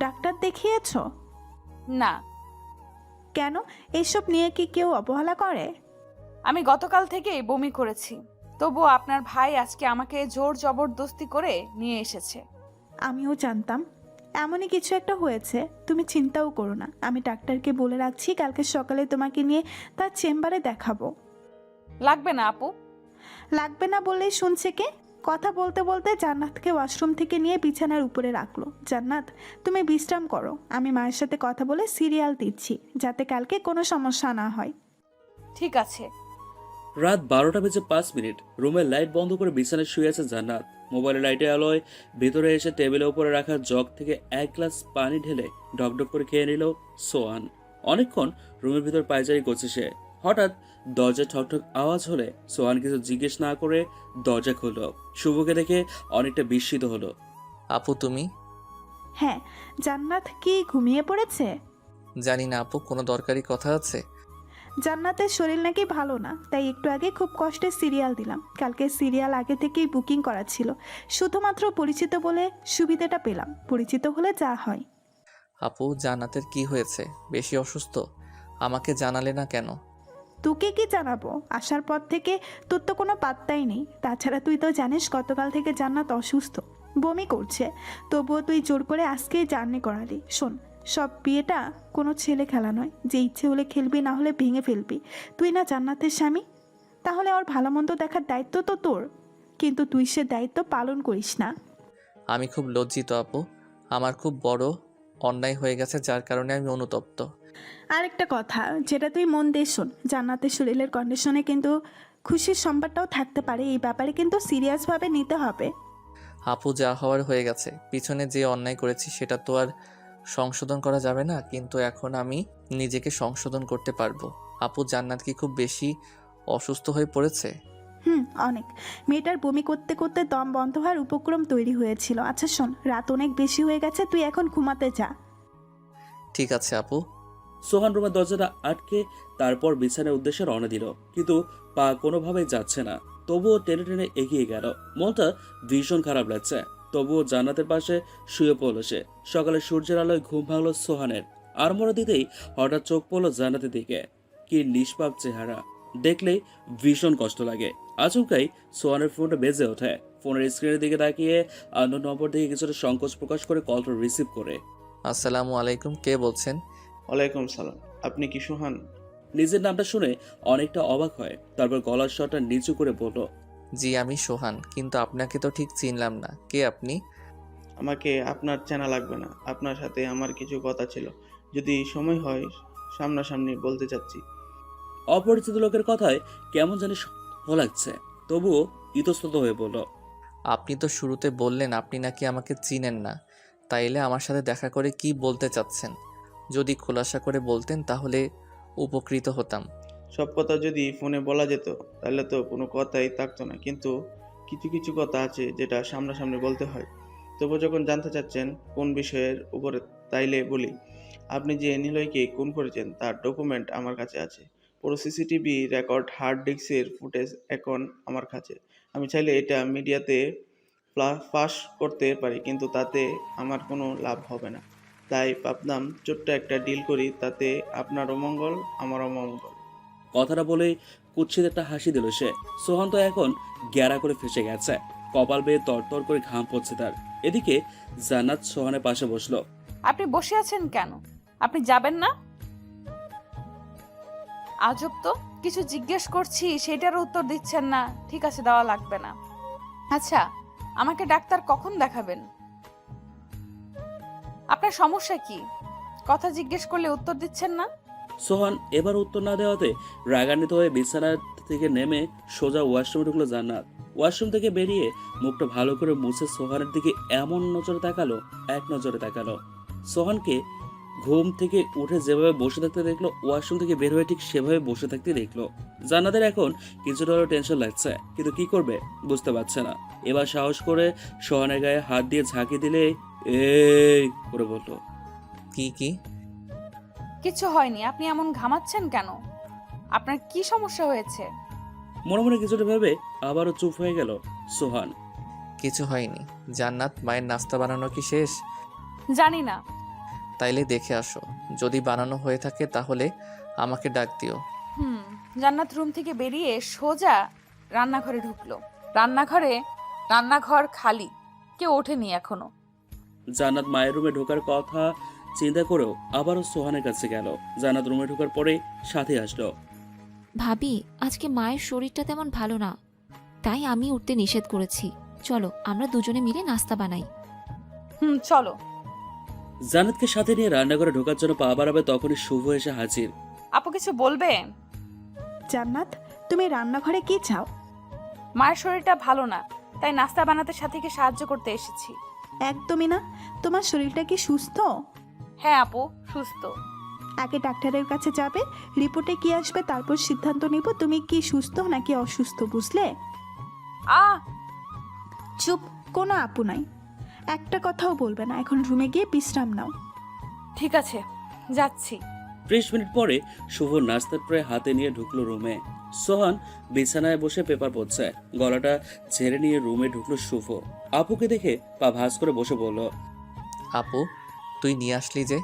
ডাক্তার দেখিয়েছো? না। কেন? এসব নিয়ে কি কেউ অবহেলা করে? আমি গতকাল থেকেই বমি করেছি, তবুও আপনার ভাই আজকে আমাকে জোর জবরদস্তি করে নিয়ে এসেছে। আমিও জানতাম এমনই কিছু একটা হয়েছে। তুমি চিন্তাও করো না, আমি ডাক্তারকে বলে রাখছি কালকে সকালে তোমাকে নিয়ে তার চেম্বারে দেখাবো। লাগবে না আপু। লাগবে না বললেই শুনছে কে? কথা বলতে বলতে জান্নাতকে ওয়াশরুম থেকে নিয়ে বিছানার উপরে রাখলো। জান্নাত, তুমি বিশ্রাম করো, আমি মায়ের সাথে কথা বলে সিরিয়াল দিচ্ছি, যাতে কালকে কোনো সমস্যা না হয়। ঠিক আছে। রাত 12:05। রুমের লাইট বন্ধ করে বিছানায় শুয়ে আছে জান্নাত। মোবাইলের লাইটের আলোয় ভেতরে এসে টেবিলের উপরে রাখা জগ থেকে এক গ্লাস পানি ঢেলে ঢকঢক করে খেয়ে নিল সোহান। অনেকক্ষণ রুমের ভিতর পায়চারি করছে সে। হঠাৎ দরজা ঠকঠক আওয়াজ হলে সোহান কিছু জিজ্ঞেস না করে দরজা খুলল। শুভকে দেখে অনেকটা বিস্মিত হলো। আপু তুমি? হ্যাঁ। জান্নাত কি ঘুমিয়ে পড়েছে? জানি না আপু, কোনো দরকারি কথা আছে? জান্নাতের শরীর নাকি ভালো না, তাই একটু আগে খুব কষ্টে সিরিয়াল দিলাম। কালকে সিরিয়াল আগে থেকেই বুকিং করা ছিল, শুধুমাত্র পরিচিত বলে সুবিধাটা পেলাম। পরিচিত হলে যা হয়। আপু জান্নাতের কি হয়েছে? বেশি অসুস্থ? আমাকে জানালে না কেন? তোকে কি জানাবো? আসার পর থেকে তোর তো কোনো পাত্তাই নেই। তাছাড়া তুই তো জানিস গতকাল থেকে জান্নাত অসুস্থ, বমি করছে, তবুও তুই জোর করে আজকেই জার্নি করালি। শোন, সব বিয়েটা কোনো ছেলে খেলা নয় যে ইচ্ছে হলে খেলবি, না হলে ভেঙে ফেলবি। তুই না জান্নাতের স্বামী, তাহলে ওর ভালো মন্দ দেখার দায়িত্ব তো তোর, কিন্তু তুই সে দায়িত্ব পালন করিস না। আমি খুব লজ্জিত আপু, আমার খুব বড় অন্যায় হয়ে গেছে যার কারণে আমি অনুতপ্ত। আরেকটা কথা, যেটা তুই মন দিয়ে শোন, জান্নাতের শরীরের কন্ডিশনে কিন্তু খুশির সংবাদটাও থাকতে পারে। এই ব্যাপারে কিন্তু সিরিয়াসভাবে নিতে হবে। আপু, যা হওয়ার হয়ে গেছে, পিছনে যে অন্যায় করেছি সেটা তো আর সংশোধন করা যাবে না, কিন্তু এখন আমি নিজেকে সংশোধন করতে পারবো। আপু, জান্নাত কি খুব বেশি অসুস্থ হয়ে পড়েছে? অনেক। মেয়েটার বমি করতে করতে দম বন্ধ হওয়ার উপক্রম তৈরি হয়েছিল। আচ্ছা শোন, রাত অনেক বেশি হয়ে গেছে, তুই এখন ঘুমাতে যা। ঠিক আছে আপু। সোহান রুমের দরজাটা আটকে তারপর বিছানার উদ্দেশ্যে রওনা দিল, কিন্তু পা কোনোভাবেই যাচ্ছে না। তবুও টেনে টেনে এগিয়ে গেল। মনটা ভীষণ খারাপ লাগছে। তবুও জান্নাতের পাশে শুয়ে পড়ল সে। সকালে সূর্যের আলোয় ঘুম ভাঙলো সোহানের। আড়মোড়া দিতেই হঠাৎ চোখ পড়লো জান্নাতের দিকে। কি নিষ্পাপ চেহারা, দেখলেই ভীষণ কষ্ট লাগে। আচমকাই সোহানের ফোনটা বেজে ওঠে। ফোনের স্ক্রিনের দিকে তাকিয়ে আননোন নম্বর থেকে কিছুটা সংকোচ প্রকাশ করে কলটা রিসিভ করে। আসসালামু আলাইকুম, কে বলছেন? ওয়ালাইকুম সালাম। আপনি কি সোহান? নিজের নামটা শুনে অনেকটা অবাক হয়, তারপর গলার স্বরটা নিচু করে বলল, জি, আমি সোহান, কিন্তু আপনাকে তো ঠিক চিনলাম না। কে আপনি? আমাকে আপনার চেনা লাগবে না। আপনার সাথে আমার কিছু কথা ছিল, যদি সময় হয় সামনাসামনি বলতে চাচ্ছি। অপরিচিত লোকের কথায় কেমন জানি সন্দেহ লাগছে, তবুও ইতস্তত হয়ে বলল, আপনি তো শুরুতে বললেন আপনি নাকি আমাকে চিনেন না, তাইলে আমার সাথে দেখা করে কি বলতে চাচ্ছেন? যদি খোলাসা করে বলতেন তাহলে উপকৃত হতাম। সব কথা যদি ফোনে বলা যেত তাহলে তো কোনো কথাই থাকতো না, কিন্তু কিছু কিছু কথা আছে যেটা সামনাসামনি বলতে হয়। তবু যখন জানতে চাচ্ছেন কোন বিষয়ের উপরে, তাইলে বলি, আপনি যে নিলয়কে খুন করেছেন তার ডকুমেন্ট আমার কাছে আছে। পুরো সিসিটিভি রেকর্ড, হার্ড ডিস্কের ফুটেজ এখন আমার কাছে। আমি চাইলে এটা মিডিয়াতে ফাঁস করতে পারি, কিন্তু তাতে আমার কোনো লাভ হবে না। তাই ভাবলাম ছোট্ট একটা ডিল করি, তাতে আপনারও মঙ্গল আমারও মঙ্গল। কথাটা বলেই কুৎসিত একটা হাসি দিল সে। সোহান তো এখন গ্যারা করে ফেসে গেছে, কপাল বেয়ে তরতর করে ঘাম পড়ছে তার। এদিকে জান্নাত সোহানের পাশে বসলো। আপনি বসে আছেন কেন? আপনি যাবেন না? আজব তো, কিছু জিজ্ঞেস করছি সেটার উত্তর দিচ্ছেন না। ঠিক আছে, দেওয়া লাগবে না। আচ্ছা, আমাকে ডাক্তার কখন দেখাবেন? আপনার সমস্যা কি? কথা জিজ্ঞেস করলে উত্তর দিচ্ছেন না। সোহান এবার উত্তর না দেওয়াতে রাগান্বিত হয়ে বিছানা থেকে নেমে সোজা ওয়াশরুমে ঢুকলো জান্নাত। ওয়াশরুম থেকে বেরিয়ে মুখটা ভালো করে মুছে সোহানের দিকে এমন নজরে তাকালো, এক নজরে তাকালো। সোহানকে ঘুম থেকে উঠে যেভাবে বসে থাকতে দেখলো, ওয়াশরুম থেকে বের হয়ে ঠিক সেভাবে বসে থাকতে দেখলো। জান্নাতের এখন কিছুটা হলেও টেনশন লাগছে, কিন্তু কি করবে বুঝতে পারছে না। এবার সাহস করে সোহানের গায়ে হাত দিয়ে ঝাঁকি দিলে এই করে বললো, কি? কিছু হয়নি। আপনি এমন ঘামাচ্ছেন কেন? আপনার কি সমস্যা হয়েছে? মনে মনে কিছুটা ভেবে আবারও চুপ হয়ে গেল সোহান। কিছু হয়নি। জান্নাত, মায়ের নাস্তা বানানো কি শেষ? জানি না। তাইলে দেখে আসো, যদি বানানো হয়ে থাকে তাহলে আমাকে ডাক দিও। জান্নাত রুম থেকে বেরিয়ে সোজা রান্নাঘরে ঢুকলো। রান্নাঘর খালি, কেউ ওঠেনি এখনো। জান্নাত মায়ের রুমে ঢোকার কথা চিন্তা করেও আবারও সোহানের কাছে গেল। জান্নাত রুমে ঢোকার পরে সাথে আসলো। ভাবি, আজকে মায়ের শরীরটা তেমন ভালো না, তাই আমি উঠতে নিষেধ করেছি। চলো আমরা দুজনে মিলে নাস্তা বানাই। চলো। জান্নাতকে সাথে নিয়ে রান্নাঘরে ঢোকার জন্য পা বাড়াবে, তখনই শুভ এসে হাজির। আপু কিছু বলবে? জান্নাত, তুমি রান্নাঘরে কি চাও? মায়ের শরীরটা ভালো না, তাই নাস্তা বানাতে সাথীকে সাহায্য করতে এসেছি। একদমই না। তোমার শরীরটা কি সুস্থ? হ্যাঁ আপু, সুস্থ। আগে ডাক্তারের কাছে যাবে, রিপোর্টে কি আসবে তারপর সিদ্ধান্ত নিব তুমি কি সুস্থ নাকি অসুস্থ, বুঝলে? চুপ, কোনো আপু নাই, একটা কথাও বলবে না। এখন রুমে গিয়ে বিশ্রাম নাও। ঠিক আছে, যাচ্ছি। 30 মিনিট পরে শুভ নাস্তার ট্রে হাতে নিয়ে ঢুকলো রুমে। সোহান বিছানায় বসে পেপার পড়ছে। গলাটা ঝেড়ে নিয়ে রুমে ঢুকলো শুভ। আপুকে দেখে পা ভাঁজ করে বসে বলল, আপু, তুই নিয়ে আসলি যে,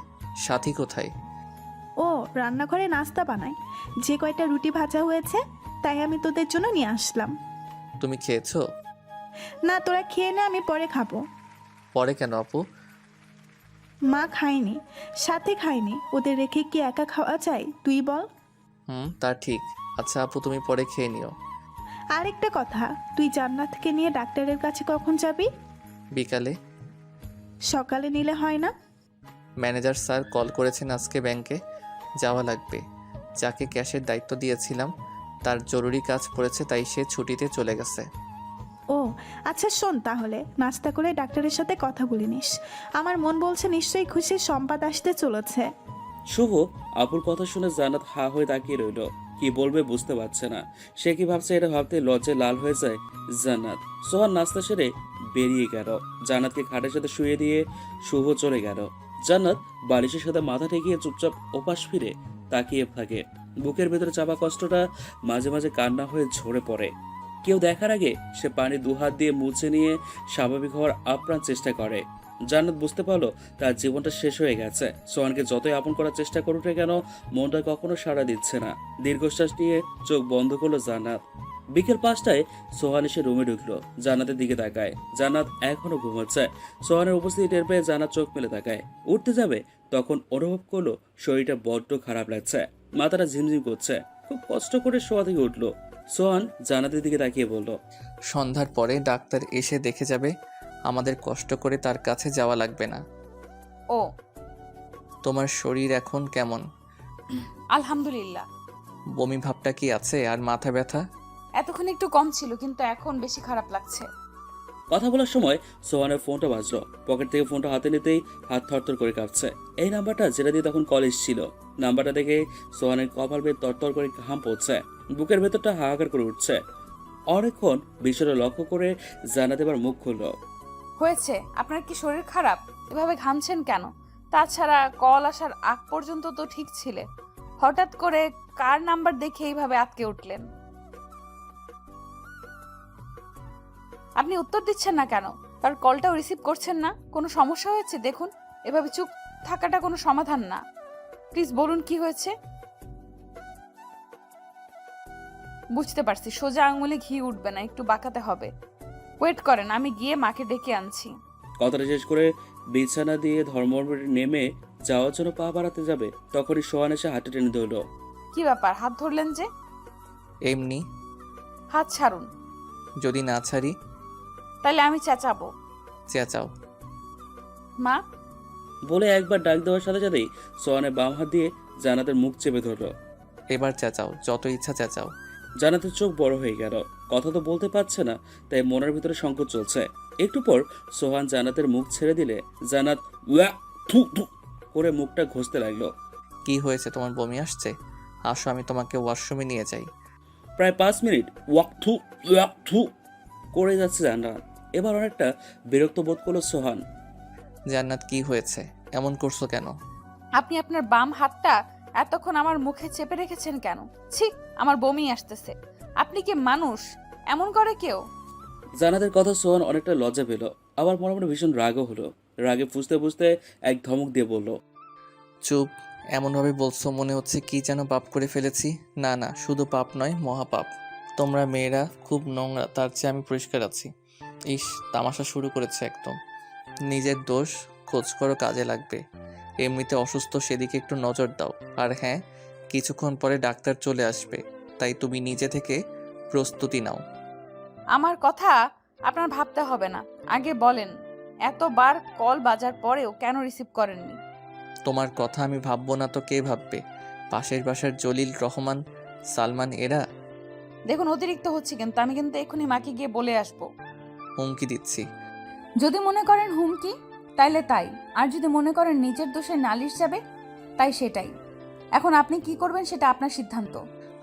সাথী কোথায়? ও রান্নাঘরে নাস্তা বানায়, যে কয়টা রুটি ভাজা হয়েছে তাই আমি তোদের জন্য নিয়ে আসলাম। তুমি খেয়েছো? না, তোরা খেয়ে নে, আমি পরে খাবো। পরে কেন আপু? মা খায়নি, সাথে খায়নি, ওদের রেখে কি একা খাওয়া যায় তুই বল? তা ঠিক। আচ্ছা আপু, তুমি পরে খেয়ে নিও। আরেকটা কথা, তুই জান্নাতকে নিয়ে ডাক্তারের কাছে কখন যাবি? বিকালে। সকালে নিলে হয় না? ম্যানেজার স্যার কল করেছেন, আজকে ব্যাংকে যাওয়া লাগবে। যাকে ক্যাশের দায়িত্ব দিয়েছিলাম তার জরুরি কাজ পড়েছে, তাই সে ছুটিতে চলে গেছে। ও আচ্ছা, শোন তাহলে, নাস্তা করে ডাক্তারের সাথে কথা বলে নিস। আমার মন বলছে নিশ্চয়ই খুশি সংবাদ আসতে চলেছে। শুভ আপুর কথা শুনে জান্নাত হা হয়ে তাকিয়ে রইল। কি বলবে বুঝতে পারছে না। সে কি ভাবছে এটা ভাবতে লজ্জায় লাল হয়ে যায় জান্নাত। সোহান নাস্তা সেরে বেরিয়ে গেল। জান্নাতকে খাটের সাথে শুয়ে দিয়ে শুভ চলে গেল। জান্নাত বালিশের সাথে মাথা ঠেকিয়ে চুপচাপ ওপাশ ফিরে তাকিয়ে থাকে। বুকের ভেতরে চাপা কষ্টটা মাঝে মাঝে কান্না হয়ে ঝরে পড়ে। কেউ দেখার আগে সে পানি দুহাত দিয়ে মুছে নিয়ে স্বাভাবিক হওয়ার আপ্রাণ চেষ্টা করে। জান্নাত বুঝতে পারলো তার জীবনটা শেষ হয়ে গেছে। সোহানকে যতই আপন করার চেষ্টা করুক না কেন, মনটা কখনো সাড়া দিচ্ছে না। দীর্ঘশ্বাস নিয়ে চোখ বন্ধ করলো জান্নাত। বিকেল 5টায় সোহান এসে রুমে ঢুকলো। জান্নাতের দিকে তাকায়। জান্নাত এখনো ঘুমাচ্ছে। সোহানের উপস্থিতি টের পেয়ে জান্নাত চোখ মেলে তাকায়। উঠতে যাবে তখন অনুভব করলো শরীরটা বড্ড খারাপ লাগছে। মাথাটা ঝিমঝিম করছে। খুব কষ্ট করে শোয়া থেকে উঠলো। সোহান জান্নাতের দিকে তাকিয়ে বলল, সন্ধ্যার পরে ডাক্তার এসে দেখে যাবে, আমাদের কষ্ট করে তার কাছে যাওয়া লাগবে না। ও তোমার শরীর এখন কেমন? আলহামদুলিল্লাহ। বমি ভাবটা কি আছে আর মাথা ব্যথা? এতক্ষণ একটু কম ছিল, কিন্তু এখন বেশি খারাপ লাগছে। কথা বলার সময় সোহানের ফোনটা বাজলো। পকেট থেকে ফোনটা হাতে নিতেই হাত থরথর করে কাঁপছে। এই নাম্বারটা যেটা দিয়ে তখন কলেজ ছিল। নাম্বারটা দেখে সোহানের কপাল বেয়ে তরতর করে ঘাম পড়ছে। বুকের ভেতরটা হাহাকার করে উঠছে। অনেকক্ষণ বিষয়টা লক্ষ্য করে জান্নাত এবার মুখ খুললো। হয়েছে, আপনার কি শরীর খারাপ? এভাবে ঘামছেন কেন? তাছাড়া কল আসার আগ পর্যন্ত তো ঠিক ছিলে, হঠাৎ করে কার নাম্বার দেখে এইভাবে আটকে উঠলেন? আপনি উত্তর দিচ্ছেন না কেন? তার কলটাও রিসিভ করছেন না? কোনো সমস্যা হয়েছে? দেখুন, এভাবে চুপ থাকাটা কোনো সমাধান না। প্লিজ বলুন কি হয়েছে। বুঝতে পারছি, সোজা আঙুলে ঘি উঠবে না, একটু বাঁকাতে হবে। ওয়েট করেন, আমি গিয়ে মাকে ডেকে আনছি। কথাটা শেষ করে বিছানা দিয়ে ধর্মঘট নেমে যাওয়ার জন্য পা বাড়াতে যাবে, তখনই সোহান এসে হাতে টেনে ধরল। কি ব্যাপার, হাত ধরলেন যে? এমনি। হাত ছাড়ুন। যদি না ছাড়ি? তাহলে আমি চেঁচাবো। চেঁচাও। মা বলে একবার ডাক দেওয়ার সাথে সাথেই সোহানের বাম হাত দিয়ে জান্নাতের মুখ চেপে ধরল। এবার চেঁচাও, যত ইচ্ছা চেঁচাও। জান্নাতের চোখ বড় হয়ে গেল। কথা তো বলতে পারছে না, তাই মনের ভিতরে সংকোচ চলছে। একটু পর সোহান জান্নাতের মুখ ছেড়ে দিলে জান্নাত উয়া থু থু করে মুখটা ঘষতে লাগলো। কি হয়েছে, তোমার বমি আসছে? আসো, আমি তোমাকে ওয়াশরুমে নিয়ে যাই। প্রায় 5 মিনিট ওয়াক থু করে যাচ্ছে জান্নাত। এবার অনেকটা বিরক্ত বোধ করলো সোহান। জান্নাত কি হয়েছে, এমন করছো কেন? আপনি আপনার বাম হাতটা এতক্ষণ আমার মুখে চেপে রেখেছেন কেন? ছি, আমার বমি আসতেছে। আপনি কি মানুষ? এমন করে কেউ? জান্নাতের কথা সোহান অনেকটা লজ্জা পেল, আবার মনে মনে ভীষণ রাগও হলো। রাগে ফুঁসতে ফুঁসতে এক ধমক দিয়ে বলল, চুপ। এমনভাবে বলছো মনে হচ্ছে কি যেন পাপ করে ফেলেছি। না না, শুধু পাপ নয়, মহাপাপ। তোমরা মেয়েরা খুব নোংরা, তার চেয়ে আমি পরিষ্কার আছি। ইস, তামাশা শুরু করেছে একদম। নিজের দোষ খোঁজ করো, কাজে লাগবে। এমনিতে অসুস্থ, সেদিকে একটু নজর দাও। আর হ্যাঁ, কিছুক্ষণ পরে ডাক্তার চলে আসবে, তাই তুমি নিজে থেকে প্রস্তুতি নাও। আমার কথা আপনার ভাবতে হবে না, আগে বলেন এতবার কল বাজার পরেও কেন রিসিভ করেননি? তোমার কথা আমি ভাববো না তো কে ভাববে? পাশের বাসার জলিল, রহমান, সালমান এরা। দেখুন, অতিরিক্ত হচ্ছে কিন্তু। আমি কিন্তু এক্ষুনি মাকে গিয়ে বলে আসবো। হুমকি দিচ্ছি। যদি মনে করেন হুমকি, তাইলে তাই। আর যদি মনে করেন নিজের দোষে নালিশ যাবে, তাই সেটাই। এখন আপনি কি করবেন সেটা আপনার সিদ্ধান্ত।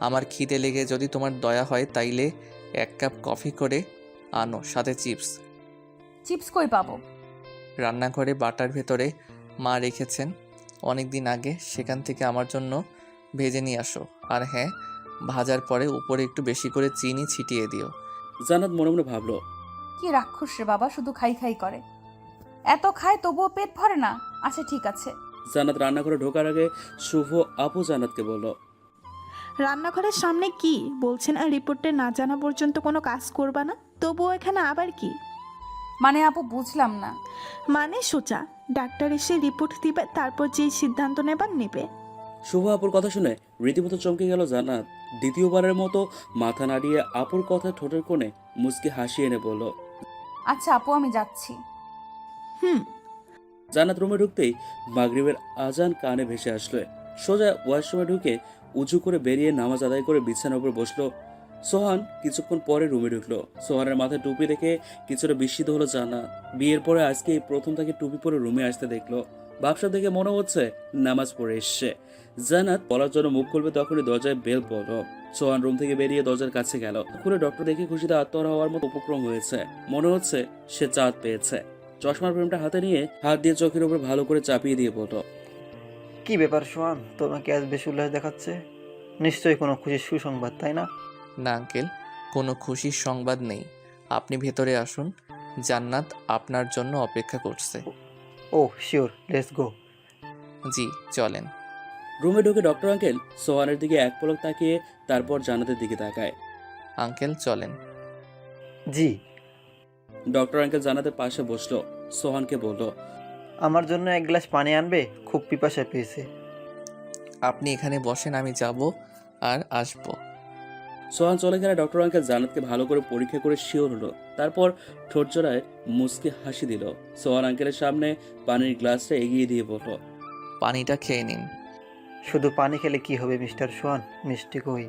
আমার খিদে লেগে যদি তোমার দয়া হয় তাইলে 1 কাপ কফি করে আনো, সাথে চিপস। চিপস কই পাবো? রান্নাঘরে বাটার ভেতরে মা রেখেছেন অনেক দিন আগে, সেখান থেকে আমার জন্য ভেজে নিয়ে আসো। আর হ্যাঁ, ভাজার পরে উপরে একটু বেশি করে চিনি ছিটিয়ে দিও। জান্নাত মনে মনে ভাবলো, কি রাক্ষস রে বাবা, শুধু খাই খাই করে। এত খায় তবুও পেট ভরে না। আচ্ছা ঠিক আছে, জান্নাত রান্নাঘরে ঢোকার আগে শুভ আপু জান্নাতকে বলল, রান্নাঘরের সামনে কি বলছেন? আর রিপোর্টে না জানা পর্যন্ত কোনো কাজ করবা না? তবুও এখানে আবার কি মানে আপু বুঝলাম না। মানে? সোজা ডাক্তার এসে রিপোর্ট দিবে, তারপর যেই সিদ্ধান্ত নেবার নেবে। শুভ আপুর কথা শুনে রীতিমতো চমকে গেল জান্নাত। দ্বিতীয়বারের মতো মাথা নাড়িয়ে আপুর কথা ঠোঁটের কোণে মুচকি হাসি এনে বলল, আচ্ছা আপু, আমি যাচ্ছি। হুম। জান্নাত রুমে ঢুকতেই মাগরিবের আজান কানে ভেসে আসলো। সোজা ওয়াশরুমে ঢুকে উঁচু করে বেরিয়ে নামাজ আদায় করে বিছানার উপর বসলো। সোহান কিছুক্ষণ পরে রুমে ঢুকলো। সোহানের মাথায় টুপি দেখে কিছুটা বিস্মিত হলো জান্নাত। বিয়ের পরে আজকে এই প্রথম তাকে টুপি পরে রুমে আসতে দেখলো। ব্যবসা দেখে মনে হচ্ছে নামাজ পড়ে এসছে। জান্নাত বলার জন্য মুখ খুলবে তখনই দরজায় বেল পড়লো। সোহান রুম থেকে বেরিয়ে দরজার কাছে গেল। খুলে ডক্টর দেখে খুশিতে আত্মহারা হওয়ার মতো উপক্রম হয়েছে। মনে হচ্ছে সে চাঁদ পেয়েছে। চশমার ফ্রেমটা হাতে নিয়ে হাত দিয়ে চোখের উপর ভালো করে চাপিয়ে দিয়ে বলল, কি ব্যাপার সোহান, তোমাকে আজ বেশ উল্লাস দেখাচ্ছে? নিশ্চয়ই কোনো খুশির সুসংবাদ, তাই না? না আঙ্কেল, কোনো খুশির সংবাদ নেই। আপনি ভেতরে আসুন, জান্নাত আপনার জন্য অপেক্ষা করছে। ও শিওর, লেটস গো। জি চলেন। রুমে ঢুকে ডক্টর আঙ্কেল সোহানের দিকে এক পলক তাকিয়ে তারপর জান্নাতের দিকে তাকায়। আঙ্কেল চলেন। জি। ডক্টর আঙ্কেল জান্নাতের পাশে বসলো। সোহানকে বলল, আমার জন্য এক গ্লাস পানি আনবে? খুব পিপাসা পেয়েছে। আপনি এখানে বসেন, আমি যাব আর আসব। সোহান চলে গেলে ডক্টর আঙ্কেল জান্নাতকে ভালো করে পরীক্ষা করে শিওর হলো। তারপর ঠোঁট জোড়ায় মুচকি হাসি দিল। সোহান আঙ্কেলের সামনে পানির গ্লাসটা এগিয়ে দিয়ে বলল, পানিটা খেয়ে নিন। শুধু পানি খেলে কি হবে মিস্টার সোহান, মিষ্টি কই?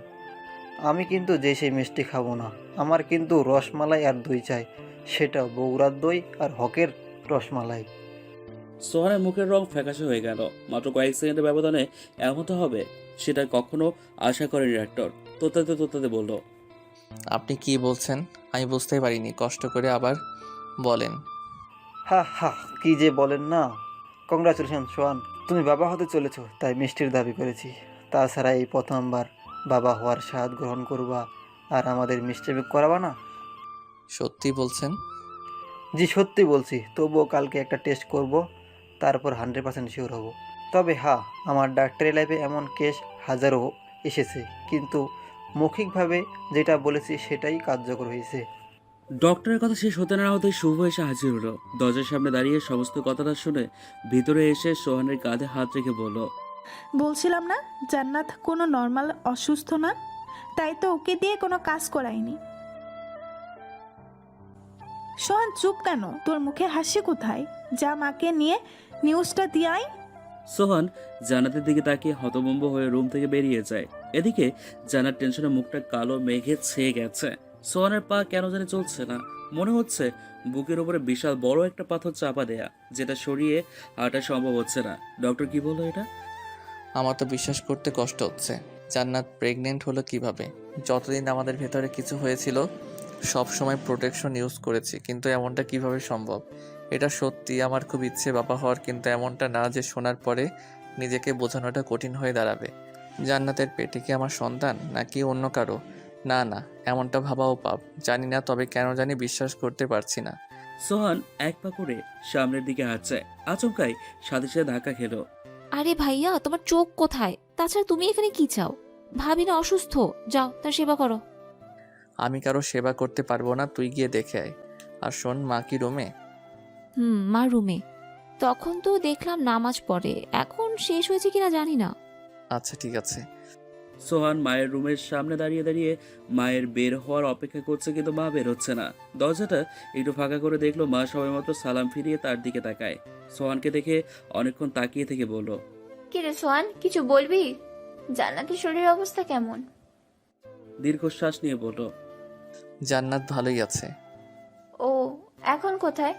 আমি কিন্তু সেই মিষ্টি খাবো না। আমার কিন্তু রসমালাই আর দই চাই, সেটাও বগুড়ার দই আর হকের রসমালাই। সোহানের মুখের রং ফ্যাকাশে হয়ে গেল। মাত্র কয়েক সেকেন্ডের ব্যবধানে এমনটা হবে সেটা কখনো আশা করেনি ডাক্তার। তোতাতে তোতাতে বলল, আপনি কি বলছেন আমি বুঝতেই পারিনি, কষ্ট করে আবার বলেন। হা হা, কি যে বলেন না। কংগ্রাচুলেশন সোহান, তুমি বাবা হতে চলেছো, তাই মিষ্টির দাবি করেছি। তাছাড়া এই প্রথমবার বাবা হওয়ার স্বাদ গ্রহণ করবা আর আমাদের মিষ্টি মুখ করাবা না? সত্যি বলছেন? জি সত্যি বলছি। তবুও কালকে একটা টেস্ট করব, তারপর 100% শিওর হব। তবে হ্যাঁ, আমার ডাক্তারি লাইফে এমন কেস হাজারো এসেছে, কিন্তু মৌখিকভাবে যেটা বলেছি সেটাই কার্যকর হয়েছে। ডক্টরের কথা শেষ হতে না হতেই শুভ এসে হাজির হলো। দরজার সামনে দাঁড়িয়ে সমস্ত কথাটা শুনে ভিতরে এসে সোহানের কাঁধে হাত রেখে বলল, বলছিলাম না জান্নাত কোনো নর্মাল অসুস্থ না, তাই তো ওকে দিয়ে কোনো কাজ করাইনি। সোহান চুপ কেন? তোর মুখে হাসি কোথায়? যা মাকে নিয়ে নিউজটা দিয়ে আয়। সোহান জান্নাতের দিকে তাকিয়ে হতভম্ব হয়ে রুম থেকে বেরিয়ে যায়। এদিকে জান্নাত টেনশনে মুখটা কালো মেঘে ছেয়ে গেছে। সোহানের পা কেন জানি চলছে না। মনে হচ্ছে বুকের উপরে বিশাল বড় একটা পাথর চাপা দেয়া, যেটা সরিয়ে হাঁটা সম্ভব হচ্ছে না। ডক্টর কি বললো এটা? আমার তো বিশ্বাস করতে কষ্ট হচ্ছে। জান্নাত প্রেগনেন্ট হলো কিভাবে? যতদিন আমাদের ভেতরে কিছু হয়েছিল সব সময় প্রোটেকশন ইউজ করেছি, কিন্তু এমনটা কিভাবে সম্ভব? এটা সত্যি আমার খুব ইচ্ছে বাবা হওয়ার, কিন্তু এমনটা না যে শোনার পরে নিজেকে বোঝানোটা কঠিন হয়ে দাঁড়াবে। জান্নাতের পেটে কি আমার সন্তান নাকি অন্য কারো? না না, এমনটা ভাবাও পাপ। জানি না, তবে কেন জানি বিশ্বাস করতে পারছি না। সোহান এক পা করে সামনের দিকে হাঁটছে। আচমকাই সাথে সাথে ধাক্কা খেলো। আরে ভাইয়া, তোমার চোখ কোথায়? তাছাড়া তুমি এখানে কি চাও? ভাবি না অসুস্থ, যাও তার সেবা করো। আমি কারো সেবা করতে পারবো না, তুই গিয়ে দেখে আয়। আর শোন, মা কি রুমে? মা রুমে। তখন তো দেখলাম নামাজ পড়ে, এখন শেষ হয়েছে কিনা জানি না। আচ্ছা ঠিক আছে। সোহান মায়ের রুমের সামনে দাঁড়িয়ে দাঁড়িয়ে মায়ের বের হওয়ার অপেক্ষা করছে, কিন্তু মা বের হচ্ছে না। দরজাটা একটু ফাঁকা করে দেখলো মা সবেমাত্র সালাম ফিরিয়ে তার দিকে তাকায়। সোহানকে দেখে অনেকক্ষণ তাকিয়ে থেকে বলল, কি রে সোহান, কিছু বলবি? জান্নাতের শরীরের অবস্থা কেমন? দীর্ঘশ্বাস নিয়ে বলল, জান্নাত ভালোই আছে। ও এখন কোথায়?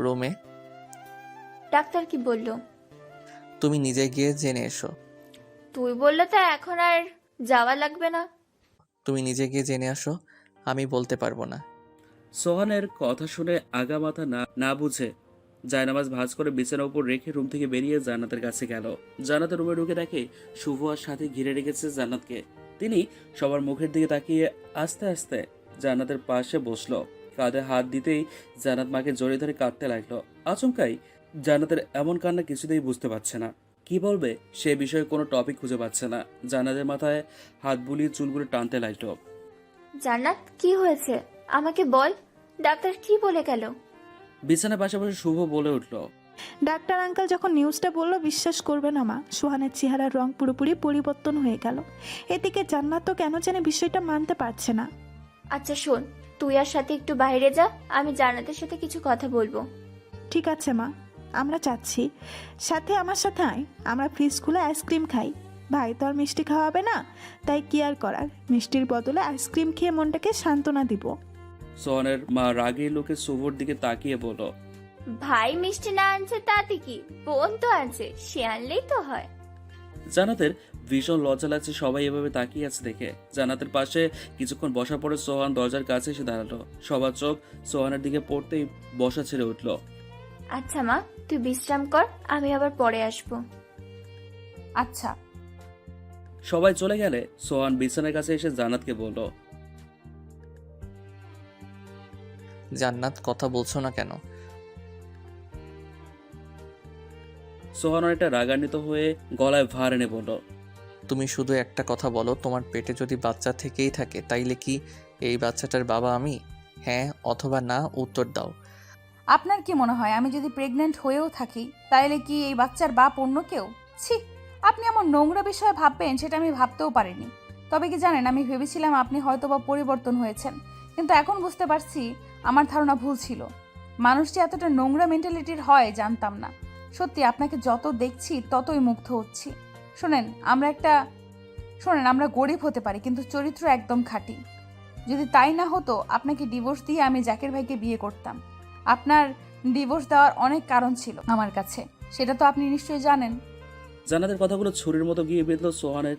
রুমে। ডাক্তার কি বললো? তুমি নিজে গিয়ে জেনে এসো। তুই বললে তো এখন আর যাওয়া লাগবে না। তুমি নিজে গিয়ে জেনে আসো, আমি বলতে পারবো না। সোহানের কথা শুনে আগা মাথা না বুঝে জায়নামাজ ভাঁজ করে বিছানার উপর রেখে রুম থেকে বেরিয়ে জান্নাতের কাছে গেল। জান্নাতের রুমে ঢুকে দেখে শুভ আর সাথে ঘিরে রেখেছে জান্নাতকে। তিনি সবার মুখের দিকে তাকিয়ে আস্তে আস্তে জান্নাতের পাশে বসলো। কাঁধে হাত দিতেই জান্নাত মাকে জড়িয়ে ধরে কাঁদতে লাগলো। আচমকাই জান্নাতের এমন কান্না কিছুতেই বুঝতে পারছে না। কি বলবে সে বিষয়ে কোনো টপিক খুঁজে পাচ্ছে না। জান্নাতের মাথায় হাত বুলিয়ে চুলগুলো টানতে লাগলো। জান্নাত, কি হয়েছে আমাকে বল। ডাক্তার কি বলে গেল? বিছানার পাশাপাশি শুভ বলে উঠল, ডাক্তার আঙ্কেল যখন নিউজটা বলল, বিশ্বাস করবে না মা, সোহানের চেহারার রং পুরোপুরি পরিবর্তন হয়ে গেল। এদিকে জান্নাত তো কেন জানে বিষয়টা মানতে পারছে না। আচ্ছা শোন, তুই আর সাথে একটু বাইরে যা, আমি জান্নাতের সাথে কিছু কথা বলবো। ঠিক আছে মা, আমরা যাচ্ছি। সাথে আমার সাথে আয়, আমরা ফ্রিজ খুলে আইসক্রিম খাই। ভাই তো আর মিষ্টি খাওয়াবে না, তাই কি আর করার, মিষ্টির বদলে আইসক্রিম খেয়ে মনটাকে সান্ত্বনা দিব। সোহানের মা রাগের লোকে শুভর দিকে তাকিয়ে বলল, ভাই মিষ্টি না আনছে তাতে কি, বোন তো আনছে, সে আনলেই তো হয়। জান্নাতের ভীষণ লজ্জা লাগছে সবাই এভাবে তাকিয়ে আছে দেখে। জান্নাতের পাশে কিছুক্ষণ বসা পরে সোহান দরজার কাছে এসে দাঁড়ালো। সবার চোখ সোহানের দিকে পড়তেই বসা ছেড়ে উঠল। আচ্ছা মা, তুই বিশ্রাম কর, আমি আবার পরে আসবো। আচ্ছা। সবাই চলে গেলে সোহান বিছানার কাছে এসে জান্নাতকে বলল, জান্নাত, কথা বলছো না কেন? সোহান অনেকটা রাগান্বিত হয়ে গলায় ভার এনে বলল, তুমি শুধু একটা কথা বলো, তোমার পেটে যদি বাচ্চা থেকেই থাকে তাইলে কি এই বাচ্চাটার বাবা আমি? হ্যাঁ অথবা না, উত্তর দাও। আপনার কি মনে হয় আমি যদি প্রেগনেন্ট হয়েও থাকি তাহলে কি এই বাচ্চার বাপ অন্য কেউ? ছি, আপনি আমার নোংরা বিষয়ে ভাববেন সেটা আমি ভাবতেও পারিনি। তবে কি জানেন, আমি ভেবেছিলাম আপনি হয়তোবা পরিবর্তন হয়েছেন, কিন্তু এখন বুঝতে পারছি আমার ধারণা ভুল ছিল। মানুষ যে এতটা নোংরা মেন্টালিটির হয় জানতাম না। সত্যি আপনাকে যত দেখছি ততই মুগ্ধ হচ্ছি। শোনেন, আমরা গরিব হতে পারি কিন্তু চরিত্র একদম খাঁটি। যদি তাই না হতো আপনাকে ডিভোর্স দিয়ে আমি জাকির ভাইকে বিয়ে করতাম। আপনার ডিভোর্স দেওয়ার অনেক কারণ ছিল আমার কাছে, সেটা তো আপনি নিশ্চয়ই জানেন। জান্নাতের কথাগুলো ছুরির মতো গিয়ে বিঁধল সোহানের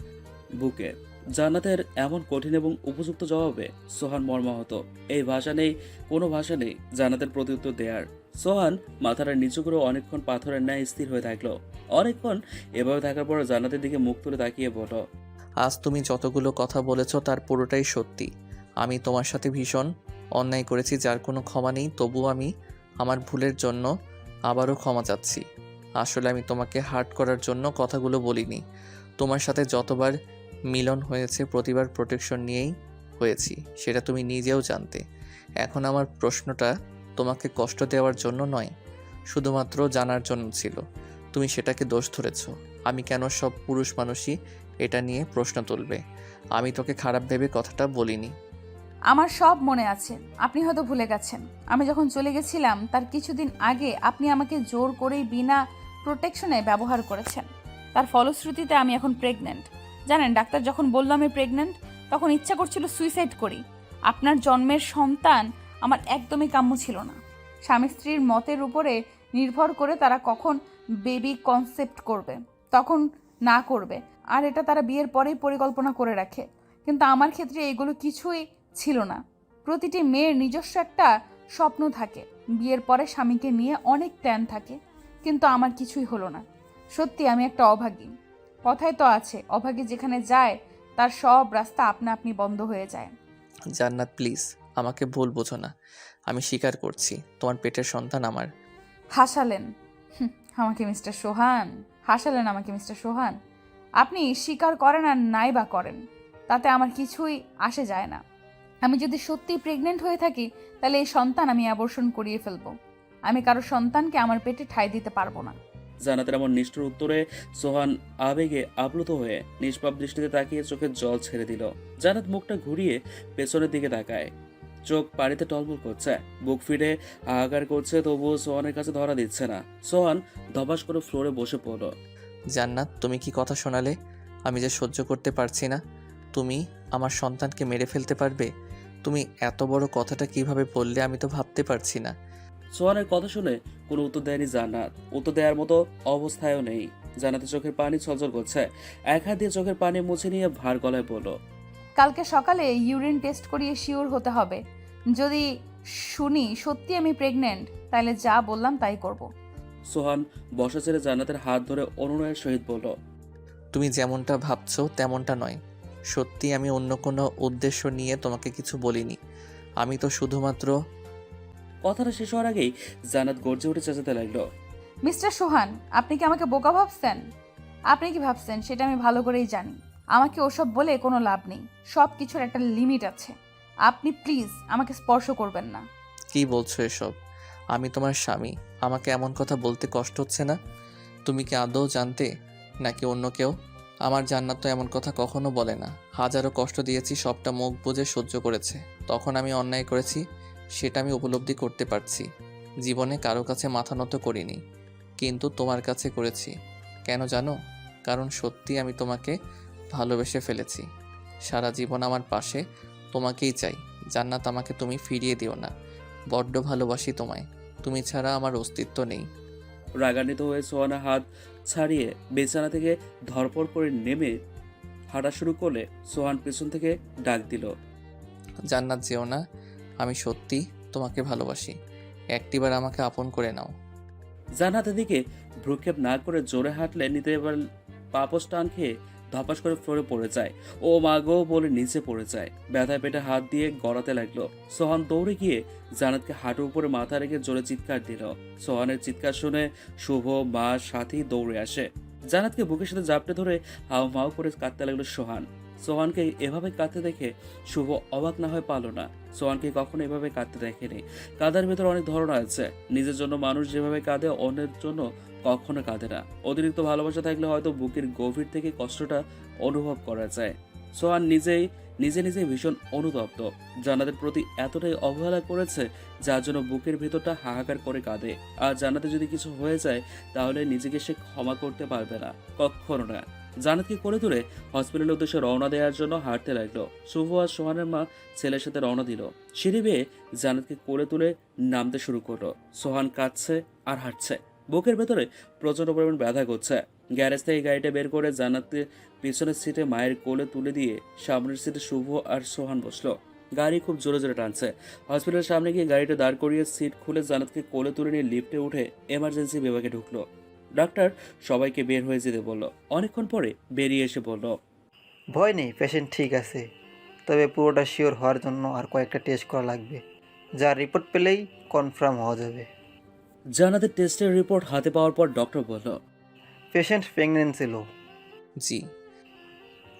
বুকে। জান্নাতের এমন কঠিন এবং উপযুক্ত জবাবে সোহান মর্মাহত। এই ভাষা নেই, কোনো ভাষা নেই জান্নাতের প্রত্যুত্তর দেয়ার। সোহান মাথাটা নিচু করে অনেকক্ষণ পাথরের ন্যায় স্থির হয়ে থাকলো। অনেকক্ষণ এভাবে থাকার পর জান্নাতের দিকে মুখ তুলে তাকিয়ে বলল, আজ তুমি যতগুলো কথা বলেছো তার পুরোটাই সত্যি। আমি তোমার সাথে ভীষণ অন্যায় করেছি, যার কোনো ক্ষমা নেই। তবুও আমি আমার ভুলের জন্য আবারও ক্ষমা চাচ্ছি। আসলে আমি তোমাকে হার্ট করার জন্য কথাগুলো বলিনি। তোমার সাথে যতবার মিলন হয়েছে প্রতিবার প্রোটেকশন নিয়েই হয়েছি, সেটা তুমি নিজেও জানতে। এখন আমার প্রশ্নটা তোমাকে কষ্ট দেওয়ার জন্য নয়, শুধুমাত্র জানার জন্য ছিল। তুমি সেটাকে দোষ ধরেছ। আমি কেন সব পুরুষ মানুষই এটা নিয়ে প্রশ্ন তুলবে? আমি তোকে খারাপ ভেবে কথাটা বলিনি। আমার সব মনে আছে, আপনি হয়তো ভুলে গেছেন। আমি যখন চলে গেছিলাম তার কিছুদিন আগে আপনি আমাকে জোর করেই বিনা প্রোটেকশনে ব্যবহার করেছেন। তার ফলশ্রুতিতে আমি এখন প্রেগন্যান্ট। জানেন, ডাক্তার যখন বলল আমি প্রেগন্যান্ট তখন ইচ্ছা করছিল সুইসাইড করি। আপনার জন্মের সন্তান আমার একদমই কাম্য ছিল না। স্বামী স্ত্রীর মতের উপরে নির্ভর করে তারা কখন বেবি কনসেপ্ট করবে, তখন না করবে, আর এটা তারা বিয়ের পরেই পরিকল্পনা করে রাখে। কিন্তু আমার ক্ষেত্রে এগুলো কিছুই ছিল না। প্রতিটি মেয়ের নিজস্ব একটা স্বপ্ন থাকে, বিয়ের পরে স্বামীকে নিয়ে অনেক প্ল্যান থাকে, কিন্তু আমার কিছুই হলো না। সত্যি আমি একটা অভাগী। কথায় তো আছে, অভাগী যেখানে যায় তার সব রাস্তা আপনা আপনি বন্ধ হয়ে যায়। জান্নাত প্লিজ, আমাকে ভুল বোঝো না। আমি স্বীকার করছি তোমার পেটের সন্তান আমার। হাসালেন আমাকে মিস্টার সোহান, হাসালেন আমাকে মিস্টার সোহান। আপনি স্বীকার করেন আর নাই বা করেন, তাতে আমার কিছুই আসে যায় না। আমি যদি সত্যিই প্রেগনেন্ট হয়ে থাকি তাহলে এই সন্তান আমি অ্যাবর্শন করিয়ে ফেলবো। আমি কারো সন্তানকে আমার পেটে ঠাঁই দিতে পারবো না। জান্নাতের এমন নিষ্ঠুর উত্তরে সোহান আবেগে আপ্লুত হয়ে নিষ্পাপ দৃষ্টিতে তাকিয়ে চোখের জল ছেড়ে দিল। জান্নাত মুখটা ঘুরিয়ে পেছনের দিকে তাকায়, চোখ পানিতে টলমল করছে, বুক ফিরে হাহাকার করছে, তবুও সোহানের কাছে ধরা দিচ্ছে না। সোহান ধপাস করে ফ্লোরে বসে পড়ল। জান্নাত, তুমি কি কথা শোনালে? আমি যে সহ্য করতে পারছি না। তুমি আমার সন্তানকে মেরে ফেলতে পারবে? তুমি এত বড় কথাটা কিভাবে বললে আমি তো ভাবতে পারছি না। সোহানের কথা শুনে কোনো উত্তর দেয়নি জান্নাত। উত্তর দেওয়ার মতো অবস্থায়ও নেই। জান্নাতের চোখের পানি ছলছল করছে। এক হাত দিয়ে চোখের পানি মুছে নিয়ে ভার গলায় বলল, কালকে সকালে ইউরিন টেস্ট করিয়ে শিওর হতে হবে। যদি শুনি সত্যি আমি প্রেগনেন্ট তাহলে যা বললাম তাই করব। সোহান বসা ছেড়ে জান্নাতের হাত ধরে অনুনয়ের সহিত বলল, তুমি যেমনটা ভাবছো তেমনটা নয়। সত্যি আমি অন্য কোনো উদ্দেশ্য নিয়ে তোমাকে কিছু বলিনি। আমি তো শুধুমাত্র। কথাটা শেষ হওয়ার আগেই জান্নাত গর্জে উঠে চেঁচাতে লাগলো, মিস্টার সোহান, আপনি কি আমাকে বোকা ভাবছেন? আপনি কি ভাবছেন সেটা আমি ভালো করেই জানি। আমাকে ওসব বলে কোনো লাভ নেই। সব কিছুর একটা লিমিট আছে। আপনি প্লিজ আমাকে স্পর্শ করবেন না। কি বলছো এসব? আমি তোমার স্বামী, আমাকে এমন কথা বলতে কষ্ট হচ্ছে না? তুমি কি আদৌ জানতে নাকি অন্য কেউ? আমার জান্নাত তো এমন কথা কখনো বলে না। হাজারো কষ্ট দিয়েছি, সবটা মুখ বুজে সহ্য করেছে। তখন আমি অন্যায় করেছি, সেটা আমি উপলব্ধি করতে পারছি। জীবনে কারো কাছে মাথা নত করিনি, কিন্তু তোমার কাছে করেছি। কেন জানো? কারণ সত্যি আমি তোমাকে ভালোবেসে ফেলেছি। সারা জীবন আমার পাশে তোমাকেই চাই। জান্নাত, আমাকে তুমি ফিরিয়ে দিও না। বড্ড ভালোবাসি তোমায়। তুমি ছাড়া আমার অস্তিত্ব নেই। রাগান্বিত হয়ে সোহানের হাত ছাড়িয়ে বিছানা থেকে ধরপড় করে নেমে হাঁটা শুরু করলে সোহান পেছন থেকে ডাক দিল, জান্নাত যেও না, আমি সত্যি তোমাকে ভালোবাসি। একটিবার আমাকে আপন করে নাও। জান্নাতের দিকে ভ্রুক্ষেপ না করে জোরে হাঁটলে নিতে এবার পাপস টান খেয়ে ধপাস করে ফ্লোরে পড়ে যায়। ও মা গো বলে নিচে পড়ে যায়। ব্যথায় পেটে হাত দিয়ে গড়াতে লাগলো। সোহান দৌড়ে গিয়ে জান্নাতকে হাঁটুর উপরে মাথা রেখে জোরে চিৎকার দিল। সোহানের চিৎকার শুনে শুভ মা সাথী দৌড়ে আসে। জান্নাতকে বুকের সাথে জাপটে ধরে হাউ মাউ করে কাঁদতে লাগলো সোহান। সোহানকে এভাবে কাঁদতে দেখে শুভ অবাক না হয়ে পারল না। সোহানকে কখনো এভাবে কাঁদতে দেখেনি। কাঁদার ভেতর অনেক ধরনা আছে। নিজের জন্য মানুষ যেভাবে কাঁদে অন্যের জন্য কখনো কাঁদে না। অতিরিক্ত ভালোবাসা থাকলে হয়তো বুকের গভীর থেকে কষ্টটা অনুভব করা যায়। সোহান নিজে নিজে ভীষণ অনুতপ্ত। জান্নাতের প্রতি এতটাই অবহেলা করেছে যার জন্য বুকের ভেতরটা হাহাকার করে কাঁদে। আর জান্নাতে যদি কিছু হয়ে যায় তাহলে নিজেকে সে ক্ষমা করতে পারবে না, কখনো না। জান্নাতকে করে তুলে হসপিটালের উদ্দেশ্যে রওনা দেওয়ার জন্য হাঁটতে লাগলো। শুভ আর সোহানের মা ছেলের সাথে রওনা দিল। সিঁড়ি বেয়ে জান্নাতকে করে তুলে নামতে শুরু করলো। সোহান কাঁদছে আর হাঁটছে। বুকের ভেতরে প্রচন্ড পরিমাণ ব্যথা করছে। গ্যারেজ থেকে গাড়িটা বের করে জান্নাতকে পিছনের সিটে মায়ের কোলে তুলে দিয়ে সামনের সিটে শুভ আর সোহান বসলো। গাড়ি খুব জোরে জোরে টানছে। হসপিটালের সামনে গিয়ে গাড়িটা দাঁড় করিয়ে সিট খুলে জান্নাতকে কোলে তুলে নিয়ে লিফটে উঠে এমার্জেন্সি বিভাগে ঢুকলো। ডাক্তার সবাইকে বের হয়ে যেতে বলল। অনেকক্ষণ পরে বেরিয়ে এসে বলল, ভয় নেই, পেশেন্ট ঠিক আছে। তবে পুরোটা শিওর হওয়ার জন্য আর কয়েকটা টেস্ট করা লাগবে, যার রিপোর্ট পেলেই কনফার্ম হওয়া যাবে। জান্নাতের টেস্টের রিপোর্ট হাতে পাওয়ার পর ডক্টর বলল, পেশেন্ট প্রেগনেন্সি লো। জি।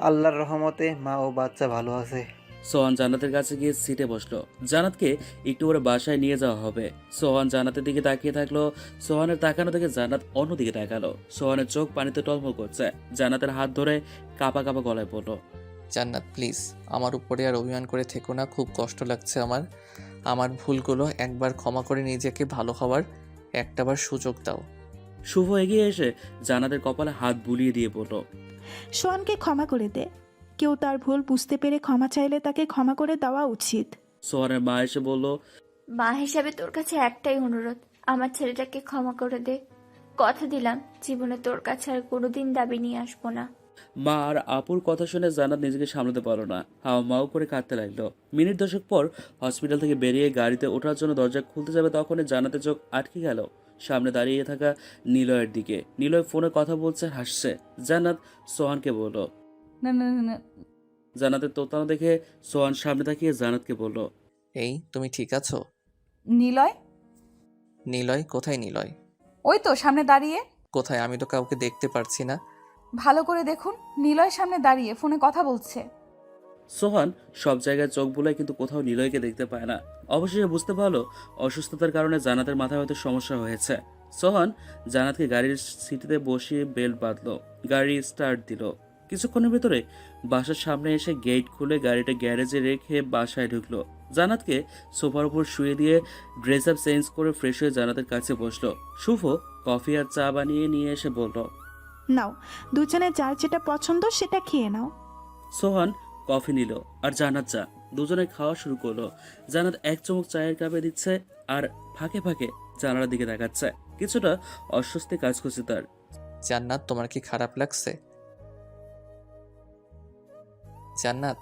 আল্লাহর রহমতে মা ও বাচ্চা ভালো আছে। সোহান জান্নাতের কাছে গিয়ে সিটে বসলো। জান্নাতকে একটু করে বাসায় নিয়ে যাওয়া হবে। সোহান জান্নাতের দিকে তাকিয়ে থাকলো। সোহানের তাকানো দেখে জান্নাত অন্যদিকে তাকালো। সোহানের চোখ পানিতে টলমল করছে। জান্নাতের হাত ধরে কাঁপা কাঁপা গলায় বলল, জান্নাত প্লিজ আমার উপরে আর অভিমান করে থেকো না। খুব কষ্ট লাগছে আমার ভুলগুলো একবার ক্ষমা করে নিজেকে ভালো হওয়ার একটাবার সুযোগ দাও। শুভ এগিয়ে এসে জান্নাতের কপালে হাত বুলিয়ে দিয়ে বলল, সোহানকে ক্ষমা করে দে। কেউ তার ভুল বুঝতে পেরে ক্ষমা চাইলে তাকে ক্ষমা করে দেওয়া উচিত। সোহানের মা এসে বলল, মা হিসাবে তোর কাছে একটাই অনুরোধ, আমার ছেলেটাকে ক্ষমা করে দে। কথা দিলাম জীবনে তোর কাছে আর কোনোদিন দাবি নিয়ে আসবো না। মা আর আপুর কথা শুনে জান্নাত নিজেকে সামলাতে পারলো না। হাও মাও করে কাঁদতে লাগলো। মিনিট দশেক পর হসপিটাল থেকে বেরিয়ে গাড়িতে ওঠার জন্য দরজা খুলতে যাবে তখনই জান্নাতের চোখ আটকে গেল সামনে দাঁড়িয়ে থাকা নিলয়ের দিকে। নিলয় ফোনে কথা বলছে, হাসছে। জান্নাত সোহানকে বলল, না না না, না। জান্নাতের তোতানো দেখে সোহান সামনে তাকিয়ে জান্নাতকে বলল, এই তুমি ঠিক আছো? নিলয়? নিলয় কোথায়? নিলয় ওই তো সামনে দাঁড়িয়ে। কোথায়? আমি তো কাউকে দেখতে পারছি না। ভালো করে দেখুন, নিলয় সামনে দাঁড়িয়ে ফোনে কথা বলছে। সোহান সব জায়গায় চোখ বুলায় কিন্তু কোথাও নিলয়কে দেখতে পায় না। অবশেষে বুঝতে পারলো অসুস্থতার কারণে জান্নাতের মাথায় হয়তো সমস্যা হয়েছে। সোহান জান্নাতকে গাড়ির সিটিতে বসিয়ে বেল্ট বাঁধলো। গাড়ি স্টার্ট দিল। কিছুক্ষণের ভেতরে বাসার সামনে এসে গেট খুলে গাড়িটা গ্যারেজে রেখে বাসায় ঢুকলো। জান্নাতকে সোফার উপর শুয়ে দিয়ে ড্রেস আপ চেঞ্জ করে ফ্রেশ হয়ে জান্নাতের কাছে বসলো। শুভ কফি আর চা বানিয়ে নিয়ে এসে বলল, নাও, দুজনে যার যেটা পছন্দ সেটা খেয়ে নাও। সোহান কফি নিল আর জান্নাত চা। দুজনে খাওয়া শুরু করলো। জান্নাত এক চুমুক চায়ের কাপে দিচ্ছে আর ফাঁকে ফাঁকে জানালার দিকে তাকাচ্ছে। কিছুটা অস্বস্তি কাজ করছে তার। জান্নাত তোমার কি খারাপ লাগছে? জান্নাত।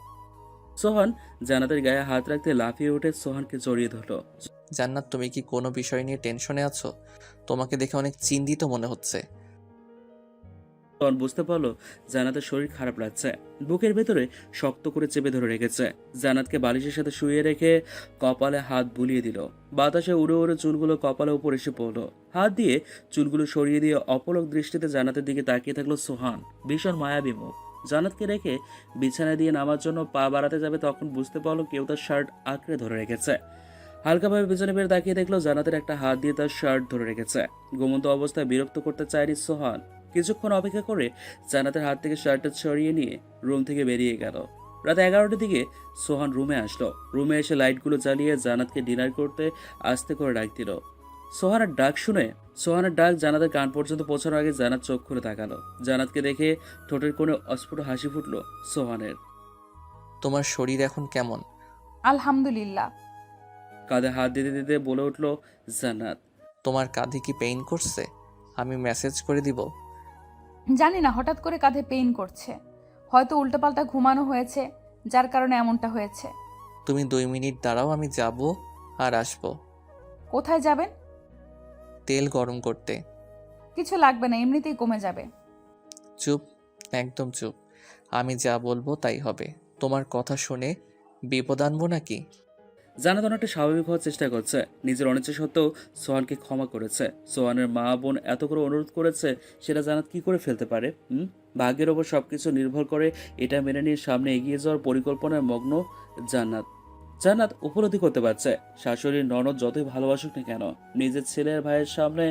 সোহান জান্নাতের গায়ে হাত রাখতে লাফিয়ে উঠে সোহানকে জড়িয়ে ধরলো। জান্নাত তুমি কি কোনো বিষয় নিয়ে টেনশনে আছো? তোমাকে দেখে অনেক চিন্তিত মনে হচ্ছে। তখন বুঝতে পারলো জান্নাতের শরীর খারাপ লাগছে। বুকের ভেতরে শক্ত করে চেপে ধরে রেখেছে। জান্নাতকে বালিশের সাথে শুয়ে রেখে কপালে হাত বুলিয়ে দিল। বাতাসে উড়ে উড়ে চুলগুলো কপালের উপর এসে পড়লো। হাত দিয়ে চুলগুলো সরিয়ে দিয়ে অপলক দৃষ্টিতে জান্নাতের দিকে তাকিয়ে থাকলো সোহান। ভীষণ মায়াবী মুখ। জান্নাতকে রেখে বিছানায় দিয়ে নামার জন্য পা বাড়াতে যাবে তখন বুঝতে পারলো কেউ তার শার্ট আঁকড়ে ধরে রেখেছে। হালকাভাবে পিছনে ফিরে তাকিয়ে দেখলো জান্নাতের একটা হাত দিয়ে তার শার্ট ধরে রেখেছে। ঘুমন্ত অবস্থায় বিরক্ত করতে চায়নি সোহান। কিছুক্ষণ অপেক্ষা করে জান্নাতের হাত থেকে শার্টটা ছড়িয়ে নিয়ে রুম থেকে বেরিয়ে গেল। রাত 11টার দিকে সোহান রুমে আসলো। রুমে এসে লাইটগুলো জ্বালিয়ে জান্নাতকে ডিনার করতে আস্তে করে ডাক দিল। সোহানের ডাক জান্নাতের কান পর্যন্ত পৌঁছানোর আগে জান্নাত চোখ খুলে তাকালো। জান্নাতকে দেখে ঠোঁটের কোণে অস্ফুট হাসি ফুটলো সোহানের। তোমার শরীর এখন কেমন? আলহামদুলিল্লাহ। কাঁধে হাত দিতে দিতে বলে উঠলো জান্নাত। তোমার কাঁধে কি পেইন করছে? আমি মেসেজ করে দিব? জানি না, হঠাৎ করে কাঁধে পেইন করছে। হয়তো উল্টোপাল্টা ঘুমানো হয়েছে, যার কারণে এমনটা হয়েছে। তুমি 2 মিনিট দাঁড়াও, আমি যাব আর আসবো। কোথায় যাবেন? তেল গরম করতে। কিছু লাগবে না, এমনিতেই কমে যাবে। চুপ, একদম চুপ। আমি যা বলবো তাই হবে। তোমার কথা শুনে বিপদ আনবো নাকি? জান্নাত অনেকটা স্বাভাবিক হওয়ার চেষ্টা করছে। নিজের অনিচ্ছা সত্ত্বেও সোহানকে ক্ষমা করেছে। সোহানের মা বোন এত করে অনুরোধ করেছে, সেটা জান্নাত কি করে ফেলতে পারে? ভাগ্যের ওপর সবকিছু নির্ভর করে, এটা মেনে নিয়ে সামনে এগিয়ে যাওয়ার পরিকল্পনায় মগ্ন জান্নাত উপলব্ধি করতে পারছে শাশুড়ির ননদ যতই ভালোবাসুক না কেন, নিজের ছেলের ভাইয়ের সামনে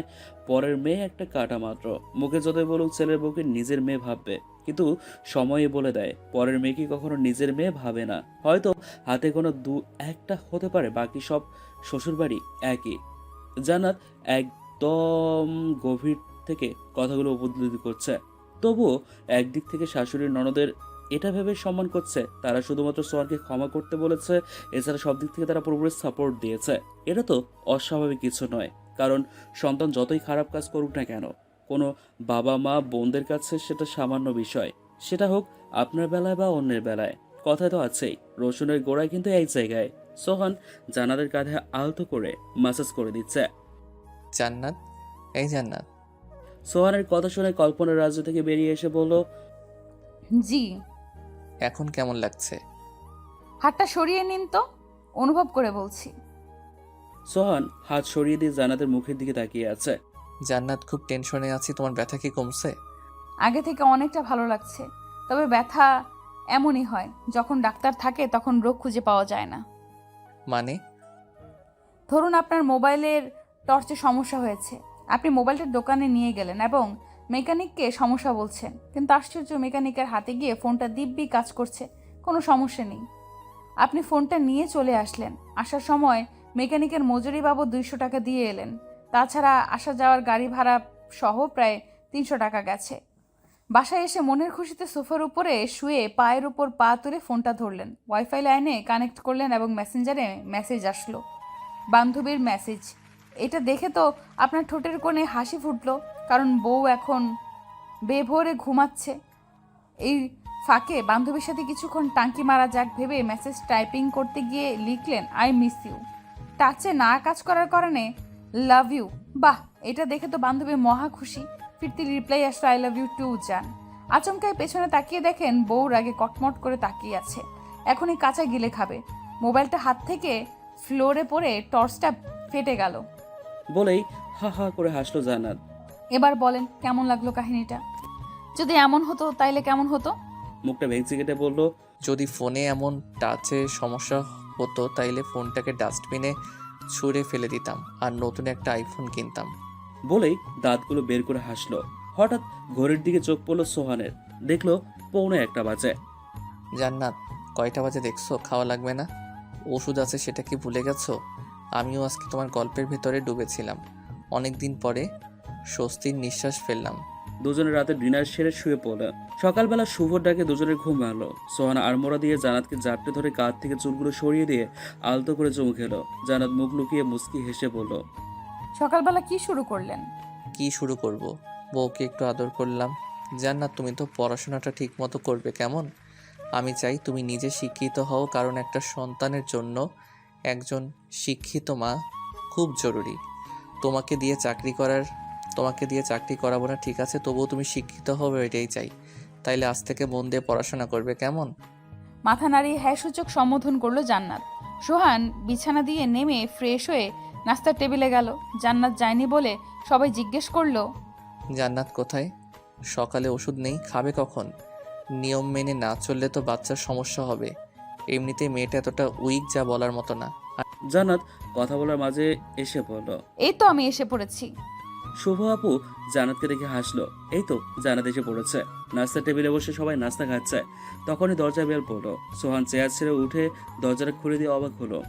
পরের মেয়ে একটা কাটা মাত্র। মুখে যতই বলুক ছেলের বউকে নিজের মেয়ে ভাববে, কিন্তু সময়ই বলে দেয় পরের মেয়েকে কখনো নিজের মেয়ে ভাবে না। হয়তো হাতে কোনো 2-1টা হতে পারে, বাকি সব শ্বশুরবাড়ি একই। জান্নাত একদম গভীর থেকে কথাগুলো উপলব্ধি করছে। তবুও একদিক থেকে শাশুড়ির ননদের এটা ভেবে সম্মান করছে তারা শুধুমাত্র সোহানকে ক্ষমা করতে বলেছে, এছাড়া সব দিক থেকে তারা পুরোপুরি সাপোর্ট দিয়েছে। এটা তো অস্বাভাবিক কিছু নয়, কারণ সন্তান যতই খারাপ কাজ করুক না কেন, কোনো বাবা মা বোনদের কাছে সেটা সামান্য বিষয়। সেটা হোক আপনার বেলায় বা অন্যের বেলায়। কথায় তো আছেই, রসুনের গোড়ায় কিন্তু এই জায়গায়। সোহান জান্নাতের কাঁধে আলতো করে ম্যাসাজ করে দিচ্ছে। জান্নাত, এই জান্নাত। সোহানের কথা শুনে কল্পনার রাজ্য থেকে বেরিয়ে এসে বলল, জি। এখন কেমন লাগছে? হাতটা সরিয়ে নিন তো, অনুভব করে বলছি। সোহান হাত সরিয়ে দিয়ে জান্নাতের মুখের দিকে তাকিয়ে আছে। জান্নাত, খুব টেনশনে আছি, তোমার ব্যথা কি কমছে? আগে থেকে অনেকটা ভালো লাগছে, তবে ব্যথা এমনই হয়, যখন ডাক্তার থাকে তখন রোগ খুঁজে পাওয়া যায় না। মানে? ধরুন আপনার মোবাইলের টর্চে সমস্যা হয়েছে, আপনি মোবাইলটার দোকানে নিয়ে গেলেন এবং মেকানিককে সমস্যা বলছেন, কিন্তু আশ্চর্য মেকানিকের হাতে গিয়ে ফোনটা দিব্যি কাজ করছে, কোনো সমস্যা নেই। আপনি ফোনটা নিয়ে চলে আসলেন, আসার সময় মেকানিকের মজুরি বাবদ 200 টাকা দিয়ে এলেন, তাছাড়া আসা যাওয়ার গাড়ি ভাড়া সহ প্রায় 300 টাকা গেছে। বাসায় এসে মনের খুশিতে সোফার উপরে শুয়ে পায়ের উপর পা তুলে ফোনটা ধরলেন, ওয়াইফাই লাইনে কানেক্ট করলেন এবং মেসেঞ্জারে মেসেজ আসলো, বান্ধবীর মেসেজ। এটা দেখে তো আপনার ঠোঁটের কোণে হাসি ফুটলো, কারণ বউ এখন বেভোরে ঘুমাচ্ছে। এই ফাঁকে বান্ধবীর সাথে কিছুক্ষণ টাঙ্কি মারা যাক ভেবে মেসেজ টাইপিং করতে গিয়ে লিখলেন, আই মিস ইউ। টাচে না কাজ করার কারণে লাভ ইউ। বাহ, এটা দেখে তো বান্ধবী মহা খুশি। ফিরতি রিপ্লাই আসলো, আই লাভ ইউ টু জান। আচমকায় পেছনে তাকিয়ে দেখেন বউর আগে কটমট করে তাকিয়ে আছে, এখনই কাঁচা গিলে খাবে। মোবাইলটা হাত থেকে ফ্লোরে পড়ে টর্চটা ফেটে গেল। বলেই হা হা করে হাসলো জান্নাত। এবার বলেন কেমন লাগলো কাহিনীটা? যদি এমন হতো তাইলে কেমন হতো? মুখটা ভেঙচি কেটে বলল, যদি ফোনে এমন টাচের সমস্যা হতো তাইলে ফোনটাকে ডাস্টবিনে ছুঁড়ে ফেলে দিতাম আর নতুন একটা আইফোন কিনতাম। বলেই দাঁতগুলো বের করে হাসলো। হঠাৎ ঘড়ির দিকে চোখ পড়লো সোহানের, দেখলো 1:45 বাজে। জান্নাত, কয়টা বাজে দেখছো? খাওয়া লাগবে না? ওষুধ আছে, সেটা কি ভুলে গেছো? আমিও আজকে তোমার গল্পের ভিতরে ডুবেছিলাম, অনেক দিন পরে স্বস্তির নিঃশ্বাস ফেললাম। দুজনের রাতে ডিনার সেরে শুয়ে পড়ল। সকালবেলা শুভর ডাকে দুজনের ঘুম ভাঙলো। সোহান আড়মোড়া দিয়ে জান্নাতকে জাপটে ধরে কাঁধ থেকে চুলগুলো সরিয়ে দিয়ে আলতো করে চুমু খেলো। জান্নাত মুখ লুকিয়ে মুচকি হেসে বলল, সকালবেলা কি শুরু করলেন? কি শুরু করব? বউকে একটু আদর করলাম। জান্নাত, তুমি তো পড়াশোনাটা ঠিক মতো করবে কেমন? আমি চাই তুমি নিজে শিক্ষিত হও, কারণ একটা সন্তানের জন্য একজন শিক্ষিত মা খুব জরুরি। তোমাকে দিয়ে চাকরি করার তোমাকে দিয়ে চাকরি করাবো না ঠিক আছে, তবুও তুমি শিক্ষিত হবে এটাই চাই। তাইলে আজ থেকে মন দিয়ে পড়াশোনা করবে, কেমন? মাথা নাড়িয়ে হ্যাঁ সূচক সম্বোধন করলো জান্নাত। সোহান বিছানা দিয়ে নেমে ফ্রেশ হয়ে নাস্তার টেবিলে গেল। জান্নাত যায়নি বলে সবাই জিজ্ঞেস করলো, জান্নাত কোথায়? সকালে ওষুধ নেই, খাবে কখন? নিয়ম মেনে না চললে তো বাচ্চার সমস্যা হবে। এমনিতেই মেয়েটা এতটা উইক যা বলার মতো না। জান্নাত কথা বলার মাঝে এসে পড়ল। এই তো আমি এসে পড়েছি। শুভ আপু জান্নাতকে দেখে হাসলো। এই তো জান্নাত এসে পড়েছে। নাস্তার টেবিলে বসে সবাই নাস্তা খাচ্ছে। তখনই দরজা বেল পড়লো। সোহান চেয়ার ছেড়ে উঠে দরজাটা খুলে দিয়ে অবাক হলো।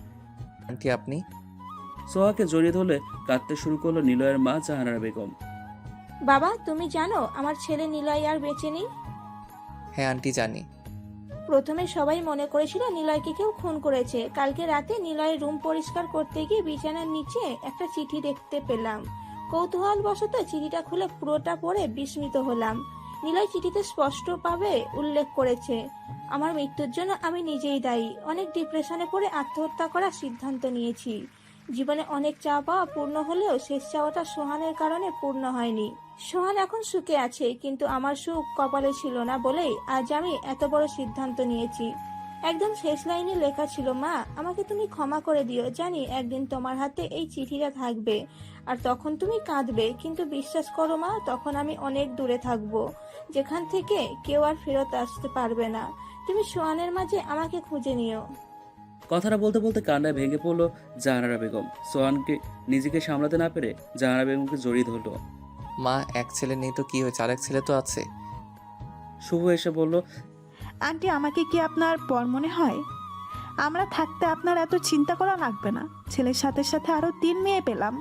আন্টি আপনি? সোহাকে জড়িয়ে ধরলে কাঁদতে শুরু করলো নিলয়ের মা জাহানারা বেগম। বাবা, তুমি জানো আমার ছেলে নিলয় আর বেঁচে নেই? হ্যাঁ আন্টি জানি। প্রথমে সবাই মনে করেছিল নিলয়কে কেউ খুন করেছে। কালকে রাতে নিলয়ের রুম পরিষ্কার করতে গিয়ে বিছানার নিচে একটা চিঠি দেখতে পেলাম। কৌতূহলবশত চিঠিটা খুলে পুরোটা পড়ে বিস্মিত হলাম। নিলয় চিঠিতে স্পষ্টভাবে উল্লেখ করেছে, আমার মৃত্যুর জন্য আমি নিজেই দায়ী। অনেক ডিপ্রেশনে পড়ে আত্মহত্যা করার সিদ্ধান্ত নিয়েছি। জীবনে অনেক চাওয়া পাওয়া পূর্ণ হলেও শেষ চাওয়াটা সোহানের কারণে পূর্ণ হয়নি। সোহান এখন সুখে আছে, কিন্তু আমার সুখ কপালে ছিল না বলেই আজ আমি এত বড় সিদ্ধান্ত নিয়েছি। একদম শেষ লাইনে লেখা ছিল, মা আমাকে তুমি ক্ষমা করে দিও। জানি একদিন তোমার হাতে এই চিঠিটা থাকবে আর তখন তুমি কাঁদবে, কিন্তু বিশ্বাস করো মা, তখন আমি অনেক দূরে থাকবো, যেখান থেকে কেউ আর ফেরত আসতে পারবে না। তুমি সোহানের মাঝে আমাকে খুঁজে নিও। কথাটা বলতে বলতে কান্নায় ভেঙে পড়লো জাহানারা বেগম। সোহানকে নিজেকে সামলাতে না পেরে জাহানারা বেগমকে জড়িয়ে ধরলো। মা এক ছেলে নেই তো কি হয়েছে, আরেক ছেলে তো আছে। শুভ এসে বলল, আন্টি আমাকে কি আপনার পর মনে হয়? আমরা থাকতে আপনার এত চিন্তা করা লাগবে না। ছেলের সাথে সাথে আরো 3 মেয়ে পেলাম।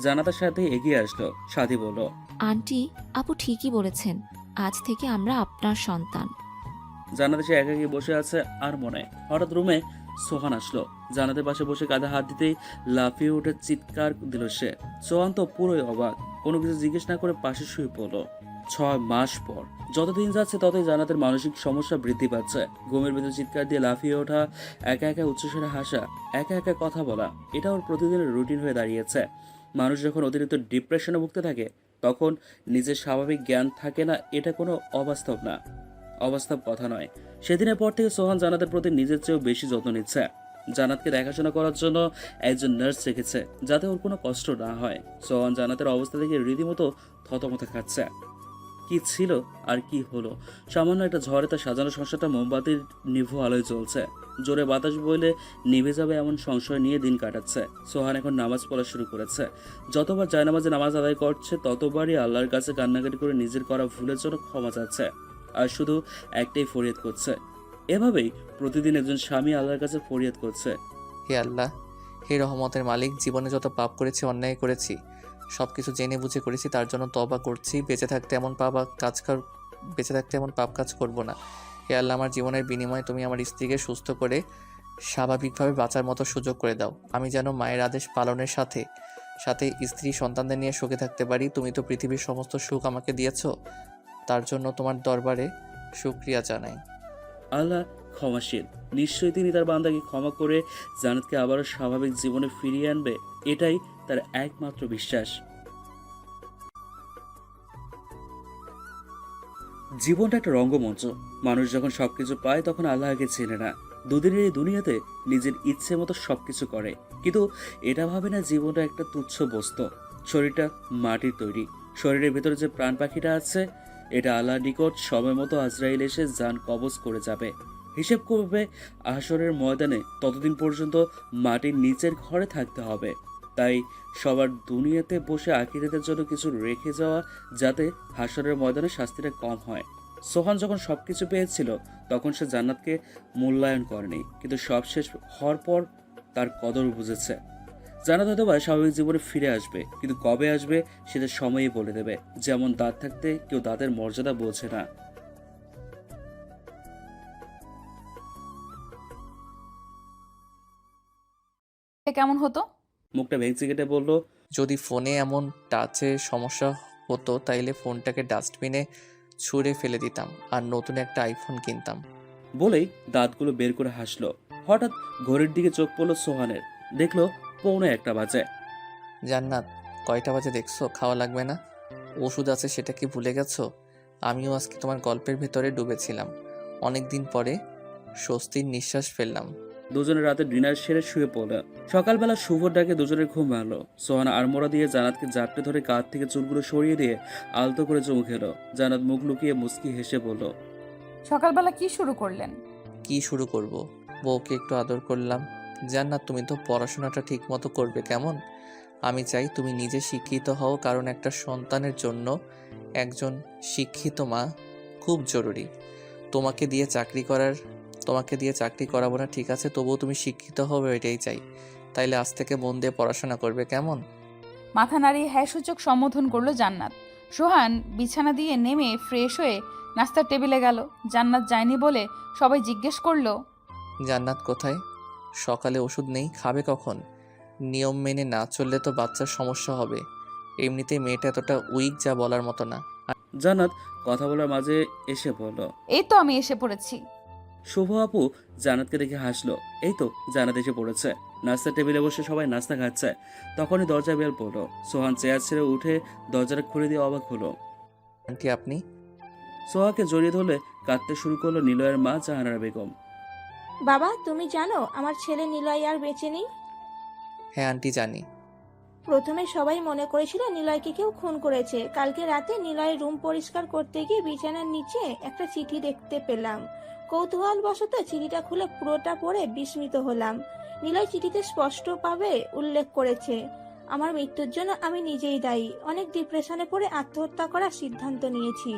জানাতার সাথে এগিয়ে আসলো। সাথী বলল, আন্টি আপু ঠিকই বলেছেন, আজ থেকে আমরা আপনার সন্তান। জানাতে সে একাকি বসে আছে আর মনে। হঠাৎ রুমে সোহান আসলো। জানাতের পাশে বসে কাঁধে হাত দিতেই লাফিয়ে উঠে চিৎকার দিল সে। সোহান তো পুরোই অবাক, কোনো কিছু জিজ্ঞেস না করে পাশে শুয়ে পড়লো। 6 মাস পর। যতদিন যাচ্ছে ততই জানাতের মানসিক সমস্যা বৃদ্ধি পাচ্ছে। ঘুমের ভিতর চিৎকার দিয়ে লাফিয়ে ওঠা, একা একা উচ্চস্বরে হাসা, একা একা কথা বলা, এটা ওর প্রতিদিনের রুটিন হয়ে দাঁড়িয়েছে। মানুষ যখন অতিরিক্ত ডিপ্রেশনে ভুগতে থাকে তখন নিজের স্বাভাবিক জ্ঞান থাকে না, এটা কোনো অবাস্তব না, অবাস্তব কথা নয়। সেদিনের পর থেকে সোহান জানাতের প্রতি নিজের চেয়েও বেশি যত্ন নিচ্ছে। জানাতকে দেখাশোনা করার জন্য একজন নার্স রেখেছে, যাতে ওর কোনো কষ্ট না হয়। সোহান জানাতের অবস্থা দেখে রীতিমতো থতমত খাচ্ছে। কি ছিল আর কি হলো? সামান্য একটা ঝড়ে তার সাজানো সংসারটা মোমবাতির নিভু আলোয় চলছে। জোরে বাতাস বইলে নিভে যাবে এমন সংশয় নিয়ে দিন কাটাচ্ছে। সোহান এখন নামাজ পড়া শুরু করেছে। যতবার জায়নামাজে নামাজ আদায় করছে ততবারই আল্লাহর কাছে কান্নাকাটি করে নিজের করা ভুলের জন্য ক্ষমা চাচ্ছে, আর শুধু একটাই ফরিয়াদ করছে। এভাবেই প্রতিদিন একজন স্বামী আল্লাহর কাছে ফরিয়াদ করছে, হে আল্লাহ, হে রহমতের মালিক, জীবনে যত পাপ করেছি, অন্যায় করেছি, সব কিছু জেনে বুঝে করেছি, তার জন্য তওবা করছি। বেঁচে থাকতে এমন পাপ কাজ করব না। হে আল্লাহ, আমার জীবনের বিনিময়ে তুমি আমার স্ত্রীকে সুস্থ করে স্বাভাবিকভাবে বাঁচার মতো সুযোগ করে দাও। আমি যেন মায়ের আদেশ পালনের সাথে সাথে স্ত্রী সন্তানদের নিয়ে সুখে থাকতে পারি। তুমি তো পৃথিবীর সমস্ত সুখ আমাকে দিয়েছো, তার জন্য তোমার দরবারে শুকরিয়া জানাই। আল্লাহ ক্ষমাশীল। নিশ্চয়ই তিনি তার বান্দাকে ক্ষমা করে জান্নাতকে আবারও স্বাভাবিক জীবনে ফিরিয়ে আনবে, এটাই তার একমাত্র বিশ্বাস। জীবনটা একটা রঙ্গমঞ্চ। মানুষ যখন সবকিছু পায় তখন আল্লাহকে চেনে না। দুদিনের এই দুনিয়াতে নিজের ইচ্ছে মতো সবকিছু করে, কিন্তু এটা ভাবে না জীবনটা একটা তুচ্ছ বস্তু। শরীরটা মাটির তৈরি, শরীরের ভেতরে যে প্রাণ পাখিটা আছে এটা আল্লাহর নিকট সময় মতো আজরাইল এসে জান কবজ করে যাবে। হিসেব করবে হাশরের ময়দানে, ততদিন পর্যন্ত মাটির নিচের ঘরে থাকতে হবে। তাই সবার দুনিয়াতে বসে আখিরাতের জন্য কিছু রেখে যাওয়া, যাতে হাশরের ময়দানে শাস্তিটা কম হয়। সোহান যখন সবকিছু পেয়েছিল তখন সে জান্নাতকে মূল্যায়ন করেনি, কিন্তু সব শেষ হওয়ার পর তার কদর বুঝেছে। জান্নাত হয়তো বা স্বাভাবিক জীবনে ফিরে আসবে, কিন্তু কবে আসবে সেটা সময়ই বলে দেবে। যেমন দাঁত থাকতে কেউ দাঁতের মর্যাদা বোঝে না। কেমন হতো? মুখটা ভেঙচি কেটে বলল, যদি ফোনে এমন টাচে সমস্যা হতো তাইলে ফোনটাকে ডাস্টবিনে ছুঁড়ে ফেলে দিতাম আর নতুন একটা আইফোন কিনতাম। বলেই দাঁতগুলো বের করে হাসলো। হঠাৎ ঘড়ির দিকে চোখ পড়লো সোহানের। দেখলো 1:45 বাজে। জান্নাত, কয়টা বাজে দেখছো? খাওয়া লাগবে না? ওষুধ আছে সেটা কি ভুলে গেছো? আমিও আজকে তোমার গল্পের ভেতরে ডুবেছিলাম। অনেক দিন পরে স্বস্তির নিঃশ্বাস ফেললাম। দুজনে রাতে ডিনার সেরে শুয়ে পড়ল। সকালবেলা শুভর ডাকে দুজনের ঘুম ভাঙলো। সোহান আড়মোড়া দিয়ে জান্নাতকে জাপটে ধরে কাঁধ থেকে চুলগুলো সরিয়ে দিয়ে আলতো করে চুমু খেলো। জান্নাত মুখ লুকিয়ে মুচকি হেসে বলল, সকালবেলা কি শুরু করলেন? কি শুরু করব? বউকে একটু আদর করলাম। জান্নাত, তুমি তো পড়াশোনাটা ঠিক মতো করবে কেমন? আমি চাই তুমি নিজে শিক্ষিত হও, কারণ একটা সন্তানের জন্য একজন শিক্ষিত মা খুব জরুরি। তোমাকে দিয়ে চাকরি করাবো না, ঠিক আছে, তবুও তুমি শিক্ষিত হবে, এটাই চাই। তাইলে আজ থেকে মন দিয়ে পড়াশোনা করবে কেমন? মাথা নাড়িয়ে হ্যাঁ সূচক সম্বোধন করলো জান্নাত। সোহান বিছানা দিয়ে নেমে ফ্রেশ হয়ে নাস্তার টেবিলে গেল। জান্নাত যায়নি বলে সবাই জিজ্ঞেস করলো, জান্নাত কোথায়? সকালে ওষুধ নেই, খাবে কখন? নিয়ম মেনে না চললে তো বাচ্চার সমস্যা হবে। এমনিতেই মেয়েটা এতটা উইক যা বলার মতো না। জান্নাত কথা বলার মাঝে এসে বলল। এই তো আমি এসে পড়েছি। শুভ আপু জান্নাতকে দেখে হাসলো। এই তো জান্নাত এসে পড়েছে। নাস্তার টেবিলে বসে সবাই নাস্তা খাচ্ছে। তখনই দরজা বেল পড়লো। সোহান চেয়ার ছেড়ে উঠে দরজাটা খুলে দিয়ে অবাক হলো। আন্টি আপনি? সোহাকে জড়িয়ে ধরলে কাঁদতে শুরু করলো নিলয়ের মা জাহানারা বেগম। বাবা, তুমি জানো আমার ছেলে নিলয় আর বেঁচে নেই? হ্যাঁ আন্টি জানি। প্রথমে সবাই মনে করেছিল নিলয়কে কেউ খুন করেছে। কালকে রাতে নিলয়ের রুম পরিষ্কার করতে গিয়ে বিছানার নিচে একটা চিঠি দেখতে পেলাম। কৌতূহলবশত চিঠিটা খুলে পুরোটা পড়ে বিস্মিত হলাম। নিলয় চিঠিতে স্পষ্টভাবে উল্লেখ করেছে, আমার মৃত্যুর জন্য আমি নিজেই দায়ী। অনেক ডিপ্রেশনে পড়ে আত্মহত্যা করার সিদ্ধান্ত নিয়েছি।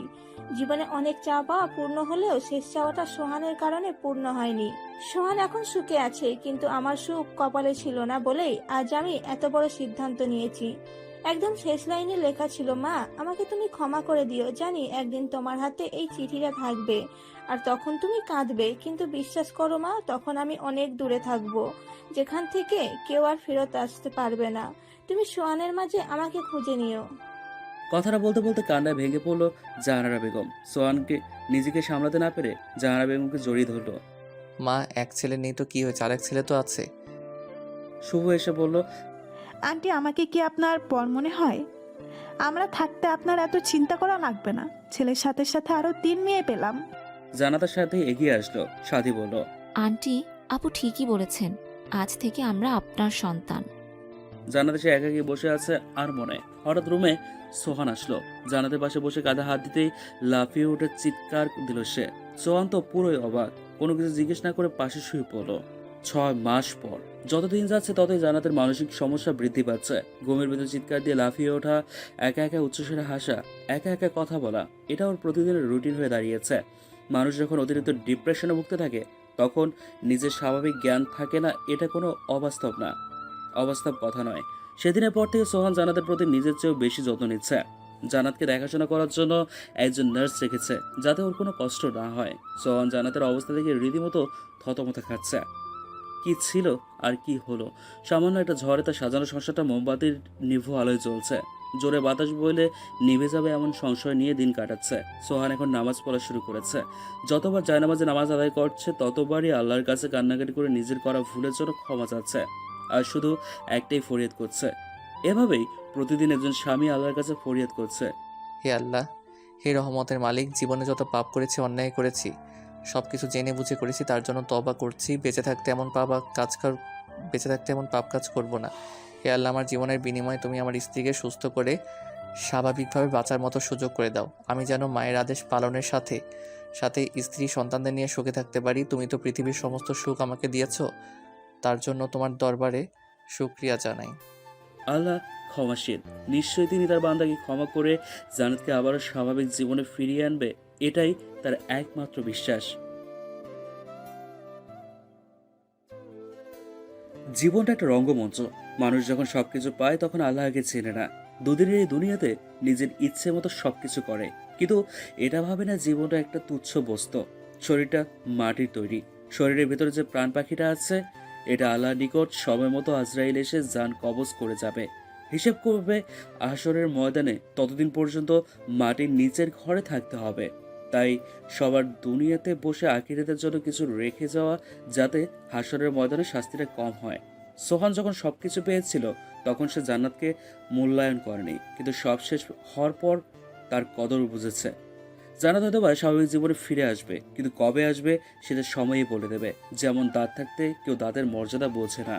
জীবনে অনেক চাওয়া পূর্ণ হলেও শেষ চাওয়াটা সোহানের কারণে পূর্ণ হয়নি। সোহান এখন সুখে আছে, কিন্তু আমার সুখ কপালে ছিল না বলেই আজ আমি এত বড় সিদ্ধান্ত নিয়েছি। একদম শেষ লাইনে লেখা ছিল, মা আমাকে তুমি ক্ষমা করে দিও, জানি একদিন তোমার হাতে এই চিঠিটা থাকবে আর তখন তুমি কাঁদবে, কিন্তু বিশ্বাস করো মা, তখন আমি অনেক দূরে থাকবো, যেখান থেকে কেউ আর ফেরত আসতে পারবে না। তুমি সোহানের মাঝে আমাকে খুঁজে নিও। কথাটা বলতে বলতে কান্নায় ভেঙে পড়লো জাহানারা বেগম। সোহানকে নিজেকে সামলাতে না পেরে জাহানারা বেগমকে জড়িয়ে ধরলো। মা, এক ছেলে নেই তো কি হয়েছে, আরেক ছেলে তো আছে। শুভ এসে বলল, আন্টি আমাকে কি আপনার পর মনে হয়? আমরা থাকতে আপনার এত চিন্তা করা লাগবে না। ছেলের সাথে সাথে আরো 3 মেয়ে পেলাম। জানাতার সাথে এগিয়ে আসলো। সাথী বলল, আন্টি, আপু ঠিকই বলেছেন, আজ থেকে আমরা আপনার সন্তান। জানাতে সে একাকি বসে আছে আর মনে। হঠাৎ রুমে সোহান আসলো। জানাতের পাশে বসে কাঁধে হাত দিতেই লাফিয়ে উঠে চিৎকার দিল সে। সোহান তো পুরোই অবাক, কোনো কিছু জিজ্ঞেস না করে পাশে শুয়ে পড়লো। 6 মাস পর। যতদিন যাচ্ছে ততই জানাতের মানসিক সমস্যা বৃদ্ধি পাচ্ছে। ঘুমের ভিতর চিৎকার দিয়ে লাফিয়ে ওঠা, একা একা উচ্চস্বরে হাসা, একা একা কথা বলা, এটা ওর প্রতিদিনের রুটিন হয়ে দাঁড়িয়েছে। মানুষ যখন অতিরিক্ত ডিপ্রেশনে ভুগতে থাকে তখন নিজের স্বাভাবিক জ্ঞান থাকে না, এটা কোনো অবাস্তব কথা নয়। সেদিনের পর থেকে সোহান জানাতের প্রতি নিজের চেয়েও বেশি যত্ন নিচ্ছে। জানাতকে দেখাশোনা করার জন্য একজন নার্স রেখেছে, যাতে ওর কোনো কষ্ট না হয়। সোহান জানাতের অবস্থা দেখে রীতিমতো থতমত খাচ্ছে। কি ছিল আর কি হলো? সামান্য একটা ঝড়ে তার সাজানো সংসারটা মোমবাতির নিভু আলোয় জ্বলছে। জোরে বাতাস বইলে নিভে যাবে এমন সংশয় নিয়ে দিন কাটাচ্ছে। সোহান এখন নামাজ পড়া শুরু করেছে। যতবার জায়নামাজে নামাজ আদায় করছে ততবারই আল্লাহর কাছে কান্নাকাটি করে নিজের করা ভুলের জন্য ক্ষমা চাচ্ছে, আর শুধু একটাই ফরিয়াদ করছে। এভাবেই প্রতিদিন একজন স্বামী আল্লাহর কাছে ফরিয়াদ করছে, হে আল্লাহ, হে রহমতের মালিক, জীবনে যত পাপ করেছি, অন্যায় করেছি, সব কিছু জেনে বুঝে করেছি, তার জন্য তওবা করছি। বেঁচে থাকতে এমন পাপ কাজ করব না। হে আল্লাহ, আমার জীবনের বিনিময়ে তুমি আমার স্ত্রীকে সুস্থ করে স্বাভাবিকভাবে বাঁচার মতো সুযোগ করে দাও। আমি যেন মায়ের আদেশ পালনের সাথে সাথে স্ত্রী সন্তানদের নিয়ে সুখে থাকতে পারি। তুমি তো পৃথিবীর সমস্ত সুখ আমাকে দিয়েছো, তার জন্য তোমার দরবারে শুকরিয়া জানাই। আল্লাহ ক্ষমাশীল। নিশ্চয়ই তিনি তার বান্দাকে ক্ষমা করে জান্নাতকে আবারও স্বাভাবিক জীবনে ফিরিয়ে আনবে, এটাই তার একমাত্র বিশ্বাস। জীবনটা একটা রঙ্গমঞ্চ। মানুষ যখন সবকিছু পায় তখন আল্লাহকে চেনে না। দুদিনের এই দুনিয়াতে নিজের ইচ্ছে মতো সবকিছু করে, কিন্তু এটা ভাবে না জীবনটা একটা তুচ্ছ বস্তু। শরীরটা মাটির তৈরি, শরীরের ভেতরে যে প্রাণ পাখিটা আছে এটা আল্লাহর নিকট সময় মতো আজরাইল এসে জান কবজ করে যাবে, হিসেব করবে হাসরের ময়দানে। ততদিন পর্যন্ত মাটির নিচের ঘরে থাকতে হবে। তাই সবার দুনিয়াতে বসে আখিরাতের জন্য কিছু রেখে যাওয়া, যাতে হাসরের ময়দানে শাস্তিটা কম হয়। সোহান যখন সবকিছু পেয়েছিল তখন সে জান্নাতকে মূল্যায়ন করেনি, কিন্তু সব শেষ হওয়ার পর তার কদর বুঝেছে। জান্নাত হয়তো বা স্বাভাবিক জীবনে ফিরে আসবে, কিন্তু কবে আসবে সেটা সময়ই বলে দেবে। যেমন দাঁত থাকতে কেউ দাঁতের মর্যাদা বোঝে না।